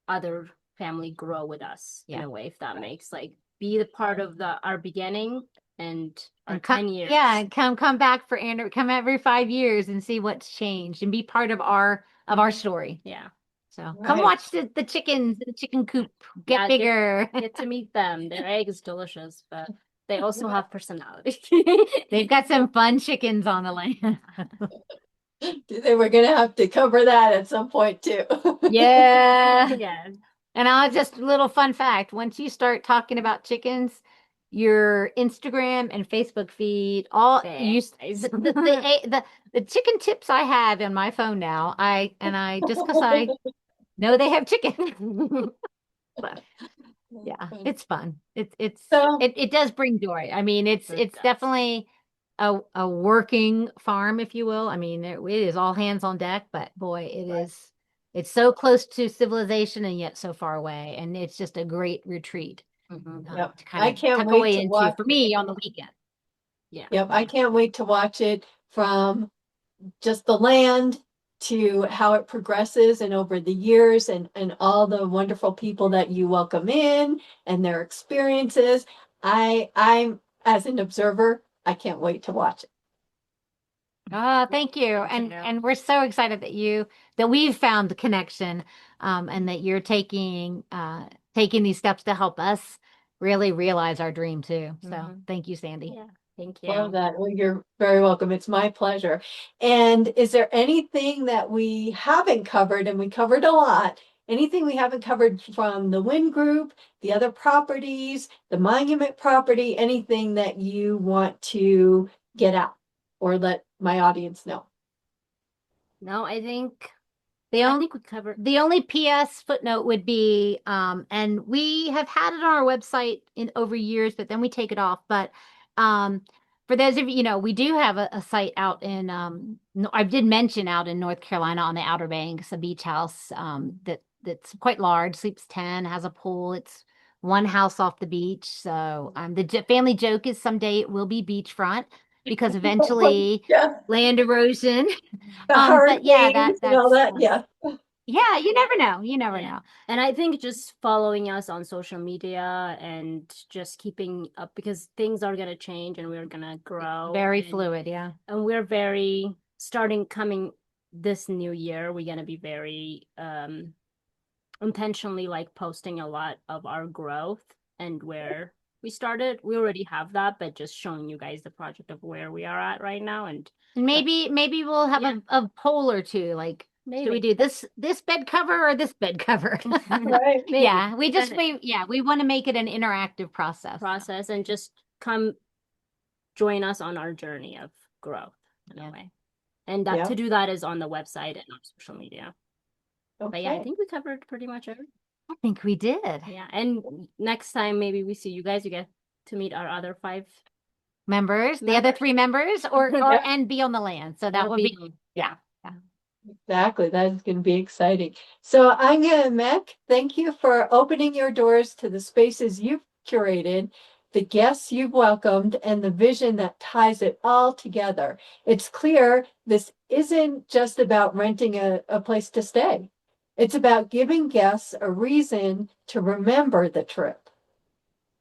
other family grow with us in a way, if that makes, like, be the part of our beginning and our 10 years. Yeah, and come back come every 5 years and see what's changed and be part of our story. Yeah. So come watch the chickens, the chicken coop get bigger. Get to meet them. Their egg is delicious, but they also have personality. They've got some fun chickens on the land. We're going to have to cover that at some point too. Yeah. Yeah. And I'll just, a little fun fact, once you start talking about chickens, your Instagram and Facebook feed, all the chicken tips I have in my phone now, I just because I know they have chicken. But yeah, it's fun. It does bring joy. I mean, it's definitely a working farm, if you will. I mean, it is all hands on deck, but boy, it's so close to civilization and yet so far away, and it's just a great retreat. To I can't wait to watch for me on the weekend. Yeah. Yep. I can't wait to watch it, from just the land to how it progresses and over the years, and all the wonderful people that you welcome in and their experiences. I'm, as an observer, I can't wait to watch it. Oh, thank you. And we're so excited that we've found the connection, and that you're taking these steps to help us really realize our dream too. So thank you, Sandy. Yeah, thank Love you. that. Well, you're very welcome. It's my pleasure. And is there anything that we haven't covered, and we covered a lot, anything we haven't covered from the Wynne Group, the other properties, the monument property, anything that you want to get out or let my audience know? No, I think The I only think we covered. the only PS footnote would be, and we have had it on our website in over years, but then we take it off. But for those of you, we do have a site out in, I did mention out in North Carolina on the Outer Banks, a beach house that's quite large, sleeps 10, has a pool. It's one house off the beach. So the family joke is someday it will be beachfront because eventually Yeah, land erosion. the But yeah, hurricanes and all that's that. Yeah. yeah, you never know. You never Yeah. know. And I think just following us on social media and just keeping up because things are gonna change and we're gonna grow. Very and, fluid, yeah. And we're very starting coming this new year, we're gonna be very intentionally like posting a lot of our growth and where we started. We already have that, but just showing you guys the project of where we are at right now. And And maybe we'll have Yeah. a poll or two, like should we maybe do this bed cover or this bed cover? Right. maybe Yeah, But we want to make it an interactive process. process and just come join us on our journey of growth in Yeah. a way. And that Yeah. to do that is on the website and on social media. But yeah, I Okay. think we covered pretty much everything. I think we did. Yeah. And next time maybe we see you guys, you get to meet our other five Members, the other members. 3 members, or Yeah. and be on the land. So that That'll would be yeah. Exactly. That is going to be exciting. So Anja and Mac, thank you for opening your doors to the spaces you've curated, the guests you've welcomed, and the vision that ties it all together. It's clear this isn't just about renting a place to stay. It's about giving guests a reason to remember the trip.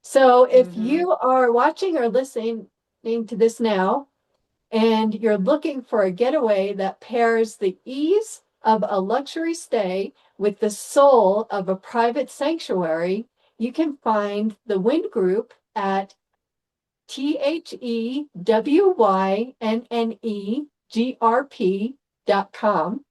So if you are watching or listening to this now, and you're looking for a getaway that pairs the ease of a luxury stay with the soul of a private sanctuary, you can find the Wynne Group at THEWYNNEGRP.com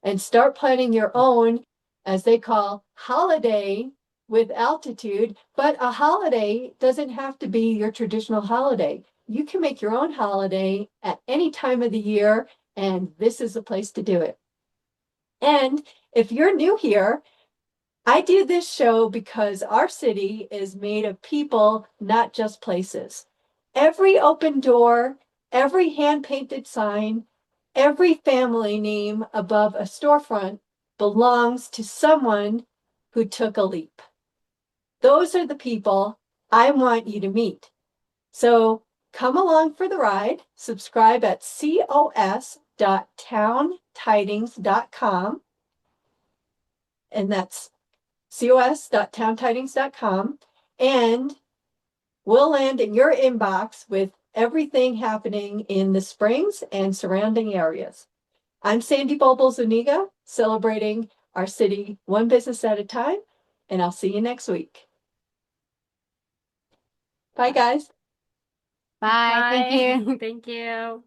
and start planning your own, as they call, holiday with altitude. But a holiday doesn't have to be your traditional holiday. You can make your own holiday at any time of the year, and this is the place to do it. And if you're new here, I do this show because our city is made of people, not just places. Every open door, every hand-painted sign, every family name above a storefront belongs to someone who took a leap. Those are the people I want you to meet. So come along for the ride. Subscribe at cos.towntidings.com. And that's cos.towntidings.com. And we'll land in your inbox with everything happening in the Springs and surrounding areas. I'm Sandy Bobal-Zuniga, celebrating our city one business at a time, and I'll see you next week. Bye, guys. Bye. Thank you. Thank you.